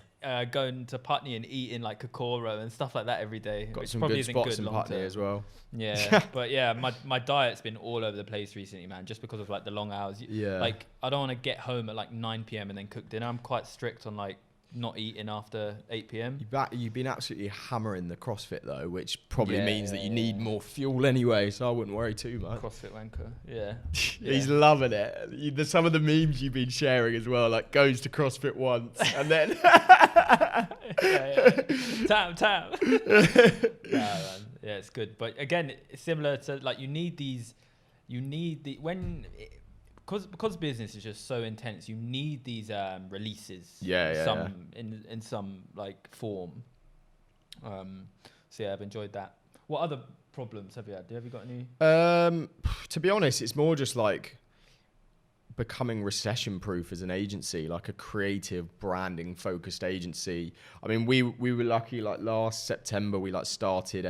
going to Putney and eating like Kokoro and stuff like that every day. Got some good spots in Putney as well. Yeah, but yeah, my diet's been all over the place recently, man, just because of like the long hours. Yeah. Like, I don't want to get home at like 9 p.m. and then cook dinner. I'm quite strict on like not eating after 8 p.m. You've been absolutely hammering the CrossFit though, which probably means that you need more fuel anyway, so I wouldn't worry too much. CrossFit wanker, yeah. He's loving it. Some of the memes you've been sharing as well, like goes to CrossFit once and then Tam. Man. Yeah, it's good. But again, it's similar to like because business is just so intense, you need these releases in some like form. So yeah, I've enjoyed that. What other problems have you had? Have you got any? To be honest, it's more just like becoming recession proof as an agency, like a creative branding focused agency. I mean, we were lucky, like last September we like started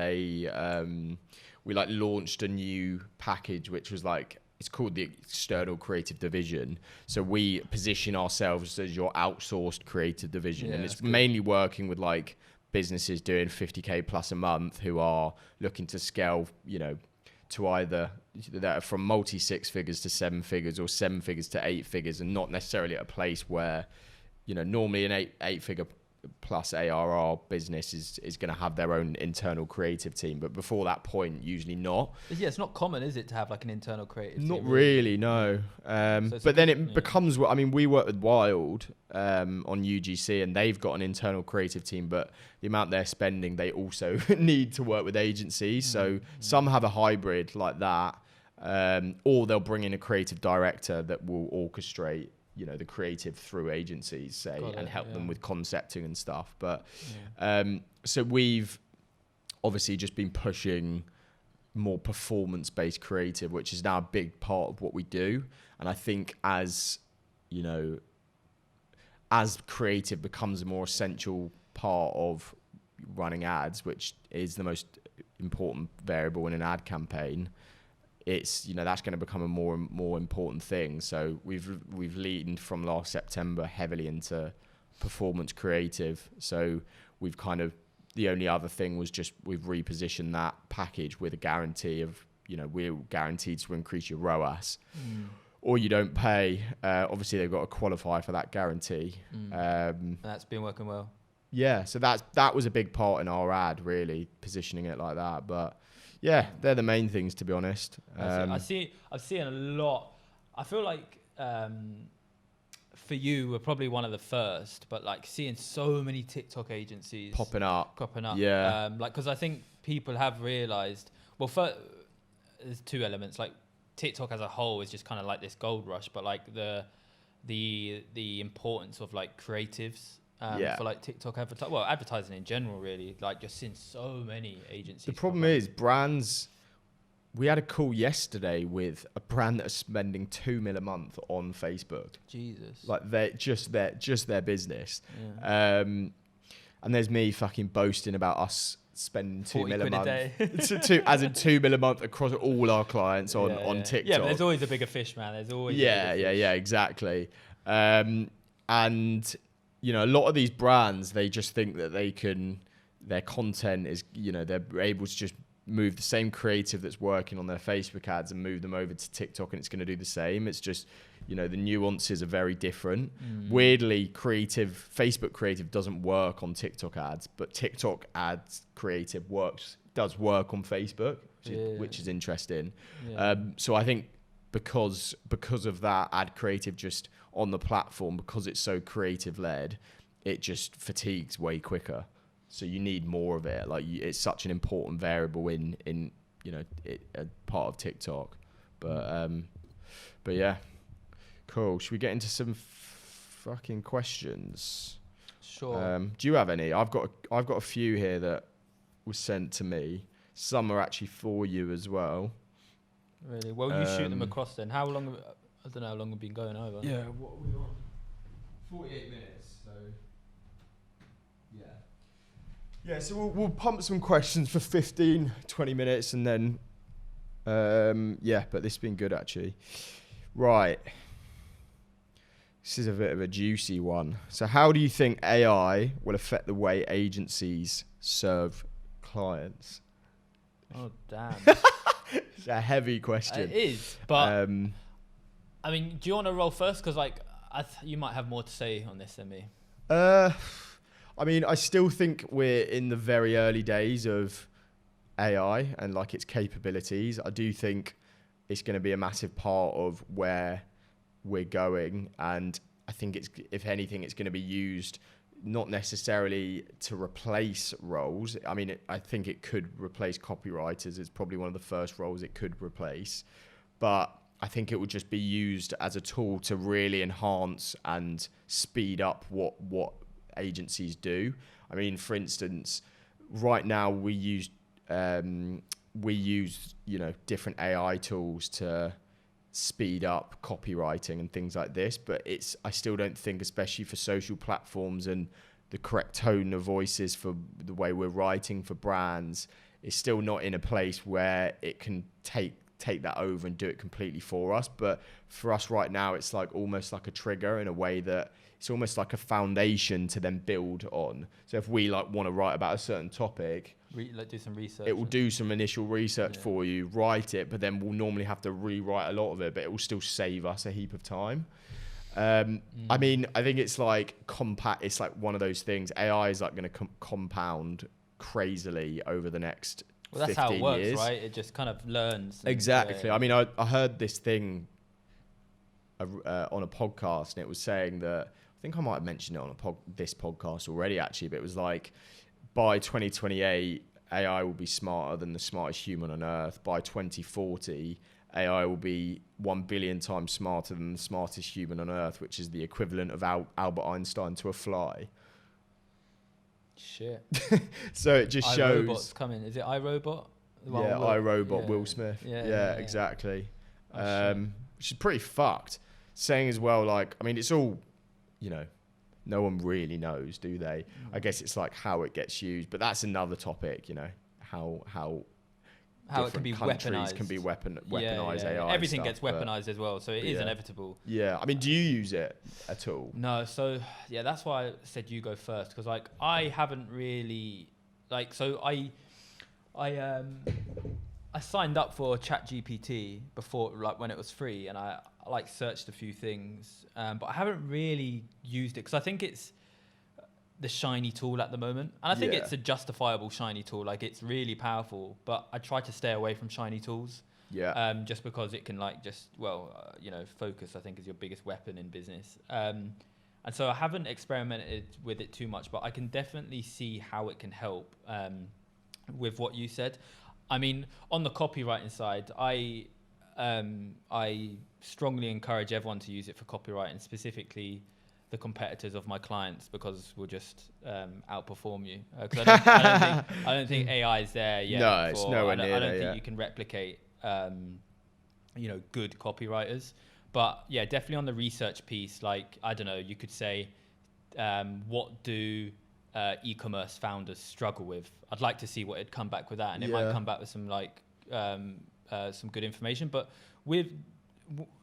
we like launched a new package, which was like, it's called the external creative division. So we position ourselves as your outsourced creative division. And it's mainly working with like businesses doing 50K plus a month who are looking to scale, you know, to either that are from multi 6 figures to 7 figures or 7 figures to 8 figures, and not necessarily at a place where, you know, normally an eight figure plus ARR business is going to have their own internal creative team, but before that point, usually not. Yeah, it's not common, is it, to have like an internal creative team? Not really, no. But then it becomes, I mean, we work with Wild on UGC, and they've got an internal creative team, but the amount they're spending, they also need to work with agencies. So some have a hybrid like that, or they'll bring in a creative director that will orchestrate you know, the creative through agencies, say, and help them with concepting and stuff. But so we've obviously just been pushing more performance-based creative, which is now a big part of what we do. And I think as, you know, as creative becomes a more essential part of running ads, which is the most important variable in an ad campaign, it's, you know, that's going to become a more and more important thing. So we've leaned from last September heavily into performance creative. So we've kind of, the only other thing was just we've repositioned that package with a guarantee of, you know, we're guaranteed to increase your ROAS. Or you don't pay. Obviously, they've got to qualify for that guarantee. That's been working well. Yeah, so that was a big part in our ad, really positioning it like that. But yeah, they're the main things, to be honest. I've seen a lot. I feel like for you, we're probably one of the first, but like seeing so many TikTok agencies popping up. Yeah. Like, because I think people have realized, well, there's two elements. Like TikTok as a whole is just kind of like this gold rush, but like the importance of like creatives for like TikTok advertising in general, really. Like just seeing so many agencies. The problem is brands. We had a call yesterday with a brand that is spending $2 million a month on Facebook. Jesus. Like they're just their business. Yeah. And there's me fucking boasting about us spending $2 million a month. As in $2 million a month across all our clients on TikTok. Yeah, but there's always a bigger fish, man. There's always yeah, exactly. And you know, a lot of these brands, they just think that their content is, you know, they're able to just move the same creative that's working on their Facebook ads and move them over to TikTok, and it's going to do the same. It's just, you know, the nuances are very different. Weirdly, Facebook creative doesn't work on TikTok ads, but TikTok ads creative does work on Facebook, which is interesting. So I think because of that, ad creative just on the platform, because it's so creative led, it just fatigues way quicker. So you need more of it. Like it's such an important variable in you know, a part of TikTok. But yeah, cool. Should we get into some fucking questions? Sure. Do you have any? I've got a few here that was sent to me. Some are actually for you as well. Really? Well, you shoot them across then. How long? I don't know how long we've been going over. Yeah. What are we on? 48 minutes. So. Yeah, so we'll pump some questions for 15, 20 minutes and then, but this has been good actually. Right. This is a bit of a juicy one. So how do you think AI will affect the way agencies serve clients? Oh, damn. It's a heavy question. It is, but, I mean, do you want to roll first? Because, like, you might have more to say on this than me. I mean, I still think we're in the very early days of AI and like its capabilities. I do think it's going to be a massive part of where we're going. And I think if anything, it's going to be used not necessarily to replace roles. I mean, I think it could replace copywriters. It's probably one of the first roles it could replace. But I think it would just be used as a tool to really enhance and speed up what agencies do. I mean, for instance, right now we use you know, different AI tools to speed up copywriting and things like this, but I still don't think, especially for social platforms and the correct tone of voices for the way we're writing for brands, it's still not in a place where it can take that over and do it completely for us. But for us right now, it's like almost like a trigger in a way that it's almost like a foundation to then build on. So if we like want to write about a certain topic, do some research. It will do some initial research for you, write it, but then we'll normally have to rewrite a lot of it, but it will still save us a heap of time. I mean, I think it's like it's like one of those things. AI is like going to compound crazily over the next 15 years. Well, that's how it works, right? It just kind of learns. Exactly. I mean, I heard this thing on a podcast, and it was saying that, I think I might have mentioned it on this podcast already, actually, but it was like, by 2028, AI will be smarter than the smartest human on Earth. By 2040, AI will be 1 billion times smarter than the smartest human on earth, which is the equivalent of Albert Einstein to a fly. Shit. So it just shows. iRobot's coming. Is it iRobot? Yeah, iRobot, Will Smith. Yeah. Exactly. Oh, Which is pretty fucked. Saying as well, like, I mean, it's all, you know, no one really knows, do they? I guess it's like how it gets used, but that's another topic, you know, how it can be countries weaponized. can be weaponize Yeah. AI. Everything stuff, gets weaponized as well, so it is inevitable. Yeah, I mean, do you use it at all? No, so yeah, that's why I said you go first, because like I haven't really I signed up for ChatGPT before, like when it was free, and I like searched a few things, but I haven't really used it because I think it's the shiny tool at the moment, and I think it's a justifiable shiny tool. Like it's really powerful, but I try to stay away from shiny tools. Yeah. Just because it can like focus, I think, is your biggest weapon in business. And so I haven't experimented with it too much, but I can definitely see how it can help with what you said. I mean, on the copywriting side, I strongly encourage everyone to use it for copywriting, specifically the competitors of my clients, because we'll just outperform you. 'Cause I don't think AI is there yet. No, it's nowhere near I don't there think yet. you can replicate good copywriters. But yeah, definitely on the research piece, like, I don't know, you could say, what do e-commerce founders struggle with? I'd like to see what it'd come back with that, and it might come back with some like some good information. But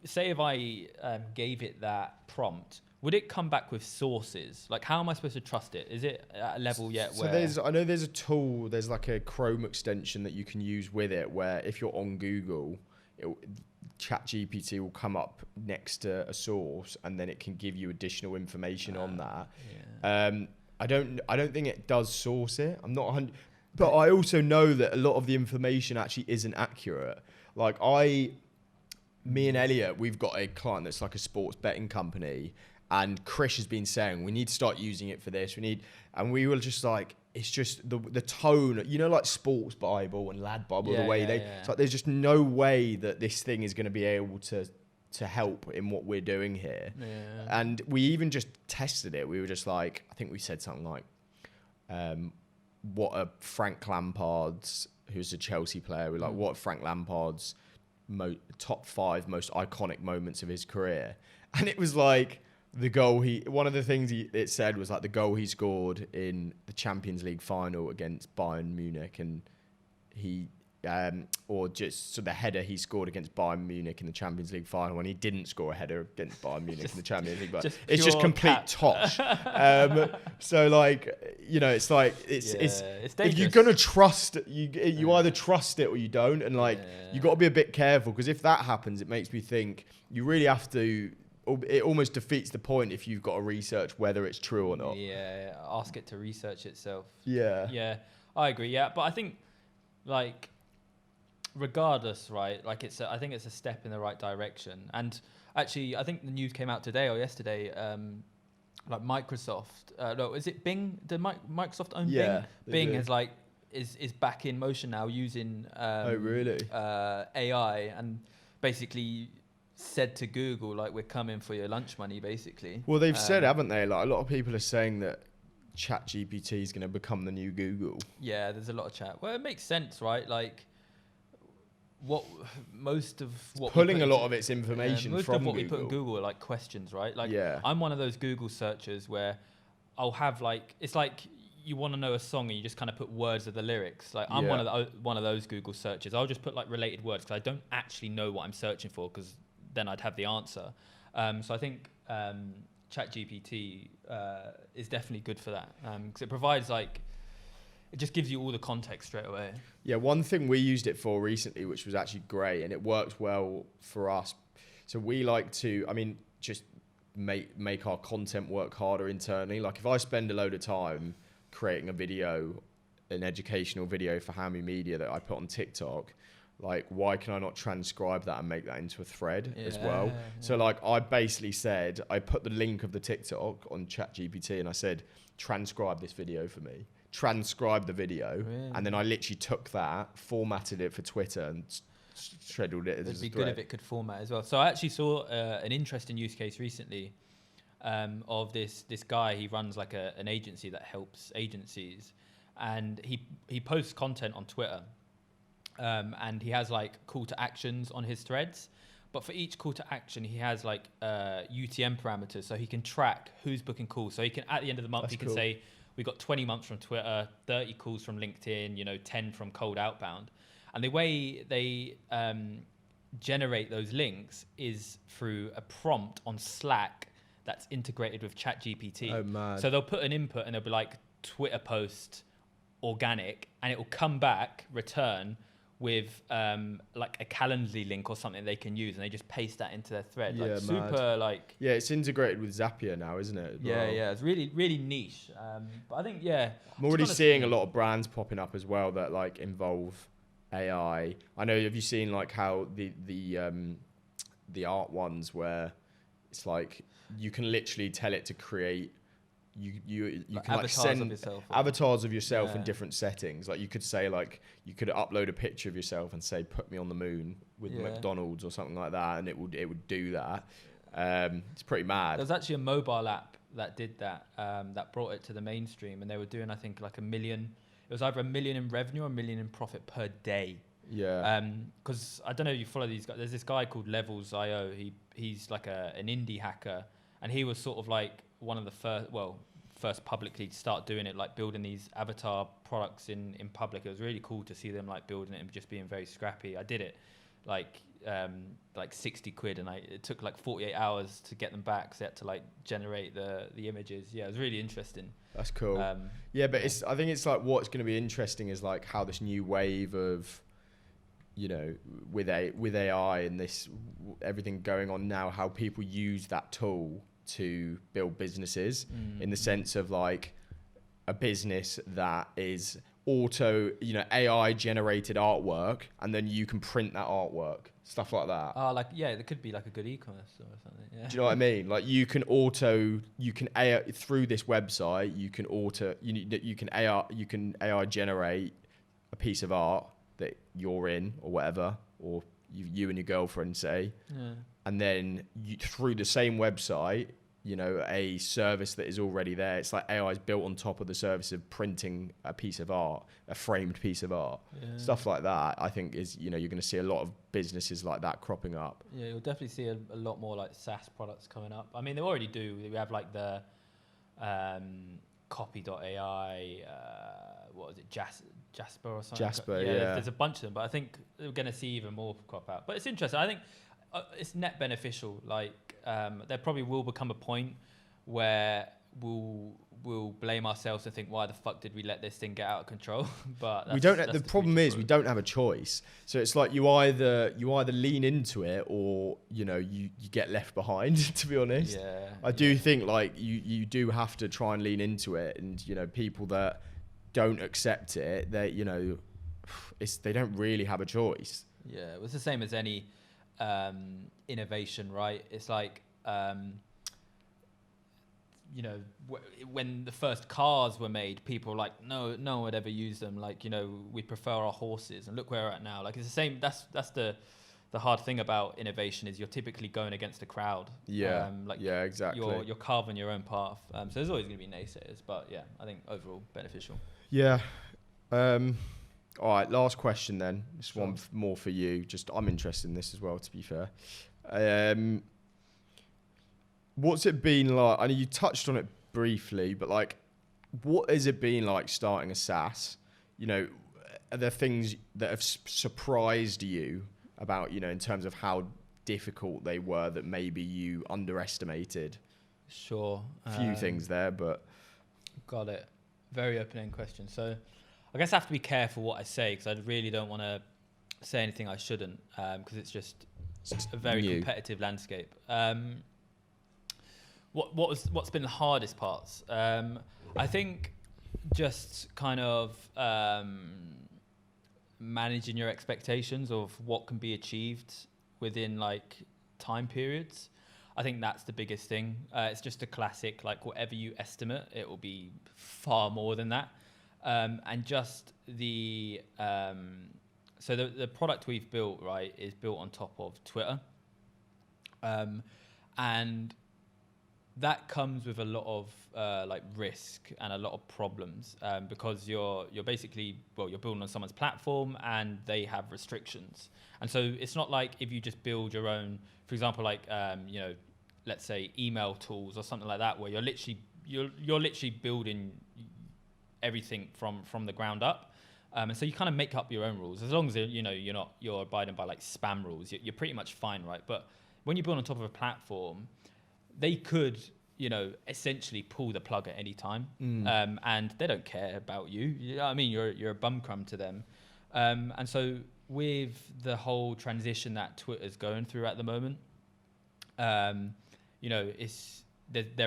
say if I gave it that prompt, would it come back with sources? Like, how am I supposed to trust it? Is it at a level yet where... I know there's a tool, there's like a Chrome extension that you can use with it, where if you're on Google, ChatGPT will come up next to a source, and then it can give you additional information on that. Yeah. I don't think it does source it. I'm not 100, but I also know that a lot of the information actually isn't accurate. Like me and Elliot, we've got a client that's like a sports betting company, and Chris has been saying we need to start using it for this. And we were just like, it's just the tone, you know, like Sports Bible and Lad Bible, the way it's like, there's just no way that this thing is going to be able to help in what we're doing here. Yeah. And we even just tested it. We were just like, I think we said something like, what are Frank Lampard's, who's a Chelsea player, we're like, what are Frank Lampard's top 5 most iconic moments of his career? And it was like, one of the things it said was like the goal he scored in the Champions League final against Bayern Munich, and the header he scored against Bayern Munich in the Champions League final, when he didn't score a header against Bayern Munich in the Champions League. But it's just complete tosh. So like, you know, it's like it's if you're gonna trust, you either trust it or you don't, and like you got to be a bit careful, because if that happens, it makes me think you really have to. It almost defeats the point if you've got to research whether it's true or not. Yeah, ask it to research itself. Yeah, I agree. Yeah, but I think, like, regardless, right? Like, I think it's a step in the right direction. And actually, I think the news came out today or yesterday. Like Microsoft, no, is it Bing? Did Microsoft own Bing? Bing is back in motion now using AI, and basically said to Google, like, we're coming for your lunch money, basically. Well, they've said, haven't they? Like, a lot of people are saying that ChatGPT is going to become the new Google. Yeah, there's a lot of chat. Well, it makes sense, right? Like, most of what pulling a lot of its information most from of what Google. We put in Google are like questions, right? Like, I'm one of those Google searchers where I'll have like, it's like you want to know a song and you just kind of put words of the lyrics. Like, I'm one of those Google searches. I'll just put like related words because I don't actually know what I'm searching for, because then I'd have the answer. So I think ChatGPT is definitely good for that, because it provides like, it just gives you all the context straight away. Yeah, one thing we used it for recently, which was actually great, and it worked well for us. So we like to, just make our content work harder internally. Like, if I spend a load of time creating a video, an educational video for Hammy Media that I put on TikTok, like, why can I not transcribe that and make that into a thread as well? Yeah. So like, I basically said, I put the link of the TikTok on ChatGPT and I said, transcribe this video for me. Transcribe the video. Really? And then I literally took that, formatted it for Twitter, and scheduled it as It'd a be thread. good if it could format as well. So I actually saw an interesting use case recently of this guy. He runs like an agency that helps agencies, and he posts content on Twitter, and he has like call to actions on his threads. But for each call to action, he has like UTM parameters, so he can track who's booking calls. So he can, at the end of the month, That's he can cool. say, we got 20 months from Twitter, 30 calls from LinkedIn, 10 from cold outbound. And the way they generate those links is through a prompt on Slack that's integrated with ChatGPT. Oh, mad. So they'll put an input and they'll be like Twitter post organic, and it will come back, return with like a Calendly link or something they can use, and they just paste that into their thread. Yeah, like super like. Yeah, it's integrated with Zapier now, isn't it? Yeah, it's really, really niche. But I think, I'm already seeing a lot of brands popping up as well that like involve AI. I know. Have you seen like how the art ones where it's like you can literally tell it to create. You like can like send of yourself, avatars of yourself in different settings. Like you could say like you could upload a picture of yourself and say put me on the moon with McDonald's or something like that, and it would do that. It's pretty mad. There's actually a mobile app that did that, that brought it to the mainstream, and they were doing I think like $1 million. It was either $1 million in revenue or $1 million in profit per day. Yeah. Because I don't know if you follow these guys. There's this guy called Levels.io. He's like an indie hacker, and he was sort of like one of the first publicly to start doing it, like building these avatar products in public. It was really cool to see them like building it and just being very scrappy. I did it like 60 quid, and it took like 48 hours to get them back. So I had to like generate the images. Yeah, it was really interesting. That's cool. But I think it's like what's going to be interesting is like how this new wave of, with AI and this everything going on now, how people use that tool to build businesses in the sense of like a business that is AI generated artwork, and then you can print that artwork, stuff like that. There could be like a good e-commerce or something. Yeah. Do you know what I mean? Like you can AI through this website, you can AI generate a piece of art that you're in or whatever, or you and your girlfriend say, and then through the same website, a service that is already there. It's like AI is built on top of the service of printing a piece of art, a framed piece of art, stuff like that. I think is you're going to see a lot of businesses like that cropping up. Yeah, you'll definitely see a lot more like SaaS products coming up. I mean, they already do. We have like the copy.ai. What was it, Jasper or something? Jasper, There's a bunch of them, but I think we're going to see even more crop out. But it's interesting. I think it's net beneficial. Like there probably will become a point where we'll blame ourselves and think, why the fuck did we let this thing get out of control? But the problem is we don't have a choice. So it's like you either lean into it or you get left behind. To be honest, I do think like you do have to try and lean into it, and people that don't accept it, they don't really have a choice. Yeah, it was the same as any innovation, right? It's like when the first cars were made, people were like, no one would ever use them. Like, we prefer our horses, and look where we're at now. Like, it's the same. That's the hard thing about innovation is you're typically going against a crowd. Yeah. Exactly. You're carving your own path. So there's always going to be naysayers, but yeah, I think overall beneficial. Yeah. All right. Last question then. Just one more for you. I'm interested in this as well, to be fair. What's it been like? I know you touched on it briefly, but like, what has it been like starting a SaaS? Are there things that have surprised you about, in terms of how difficult they were that maybe you underestimated? Sure. A few things there, but. Got it. Very open-ended question. So I guess I have to be careful what I say, because I really don't want to say anything I shouldn't, because it's just a very competitive landscape. What's been the hardest parts? I think just kind of managing your expectations of what can be achieved within like time periods. I think that's the biggest thing. It's just a classic, like whatever you estimate, it will be far more than that. And just the so the product we've built, right, is built on top of Twitter. And that comes with a lot of like risk and a lot of problems, because you're basically, you're building on someone's platform and they have restrictions. And so it's not like if you just build your own, for example, like, let's say email tools or something like that, where you're literally building everything from the ground up. And so you kind of make up your own rules, as long as you're abiding by like spam rules, you're pretty much fine, right? But when you build on top of a platform, they could, essentially pull the plug at any time, and they don't care about you. You know what I mean? You're a bum crumb to them, and so with the whole transition that Twitter's going through at the moment, there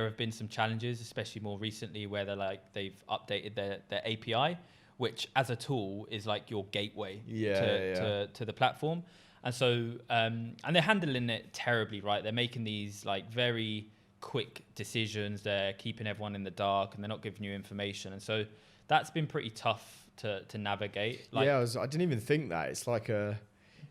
have been some challenges, especially more recently, where they've updated their API, which as a tool is like your gateway to the platform. And so, and they're handling it terribly, right? They're making these like very quick decisions. They're keeping everyone in the dark and they're not giving you information. And so that's been pretty tough to navigate. Like, I didn't even think that. It's like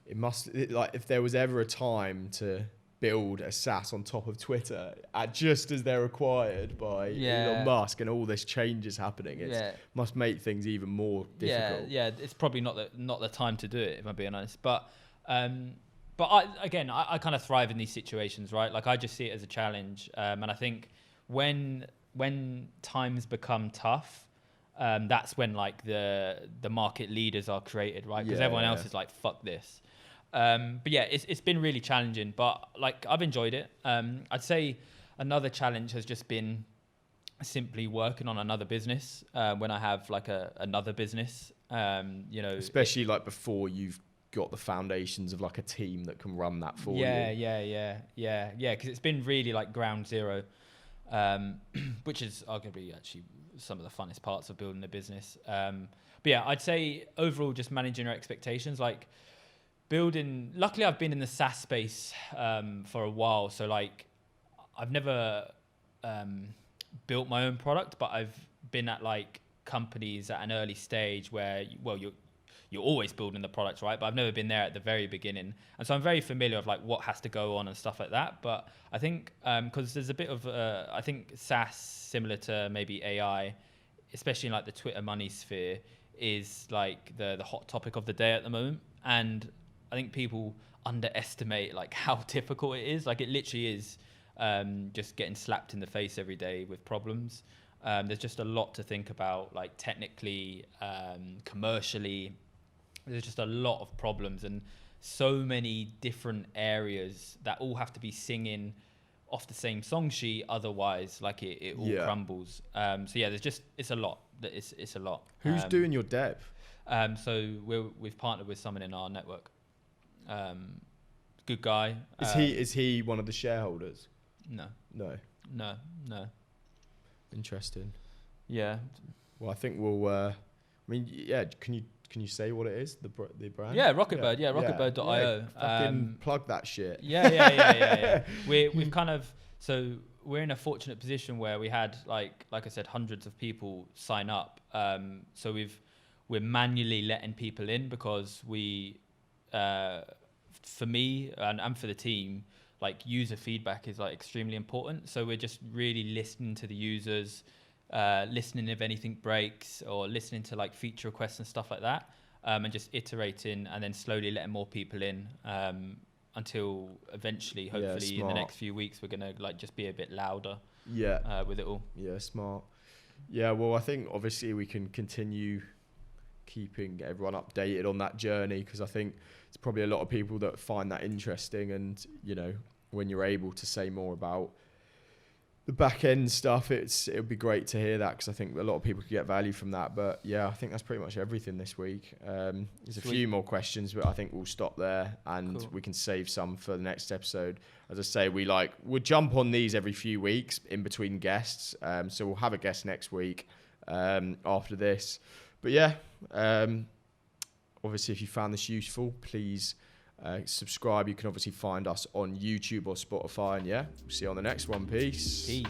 if there was ever a time to build a SaaS on top of Twitter, just as they're required by Elon Musk and all this changes happening, it must make things even more difficult. Yeah, it's probably not the time to do it, if I'm being honest. But I kind of thrive in these situations, right? Like I just see it as a challenge, and I think when times become tough, that's when like the market leaders are created, right? Because everyone else is like, fuck this. But yeah, it's been really challenging, but like I've enjoyed it. I'd say another challenge has just been simply working on another business when I have like another business, especially like before you've got the foundations of like a team that can run that for you. Yeah. Because it's been really like ground zero, which is arguably actually some of the funnest parts of building a business. But yeah, I'd say overall just managing your expectations, like luckily I've been in the SaaS space for a while. So like I've never built my own product, but I've been at like companies at an early stage where, you're always building the product, right? But I've never been there at the very beginning. And so I'm very familiar with like what has to go on and stuff like that. But I think, cause there's a bit of, I think SaaS, similar to maybe AI, especially in like the Twitter money sphere, is like the hot topic of the day at the moment. And I think people underestimate like how difficult it is. Like it literally is just getting slapped in the face every day with problems. There's just a lot to think about, like technically, commercially. There's just a lot of problems and so many different areas that all have to be singing off the same song sheet. Otherwise, like it all crumbles. So yeah, it's a lot. It's a lot. Who's doing your dev? So we've partnered with someone in our network. Good guy. Is he one of the shareholders? No. Interesting. Yeah. Well, I think we'll. Can you say what it is? The brand? Yeah, Rocketbird. Yeah, rocketbird.io. Fucking plug that shit. Yeah. We've kind of, so we're in a fortunate position where we had like I said, hundreds of people sign up. So we're manually letting people in because we, for me and for the team, like user feedback is like extremely important. So we're just really listening to the users, listening if anything breaks, or listening to like feature requests and stuff like that, and just iterating and then slowly letting more people in, until eventually, hopefully in the next few weeks, we're gonna like just be a bit louder with it all. Yeah, smart. Yeah, well, I think obviously we can continue keeping everyone updated on that journey, because I think it's probably a lot of people that find that interesting, and when you're able to say more about the back end stuff, it would be great to hear that, because I think a lot of people could get value from that. But yeah, I think that's pretty much everything this week. There's a few more questions, but I think we'll stop there, and we can save some for the next episode. As I say, we'll jump on these every few weeks in between guests. So we'll have a guest next week after this. But yeah, obviously if you found this useful, please subscribe. You can obviously find us on YouTube or Spotify, and we'll see you on the next one. Peace.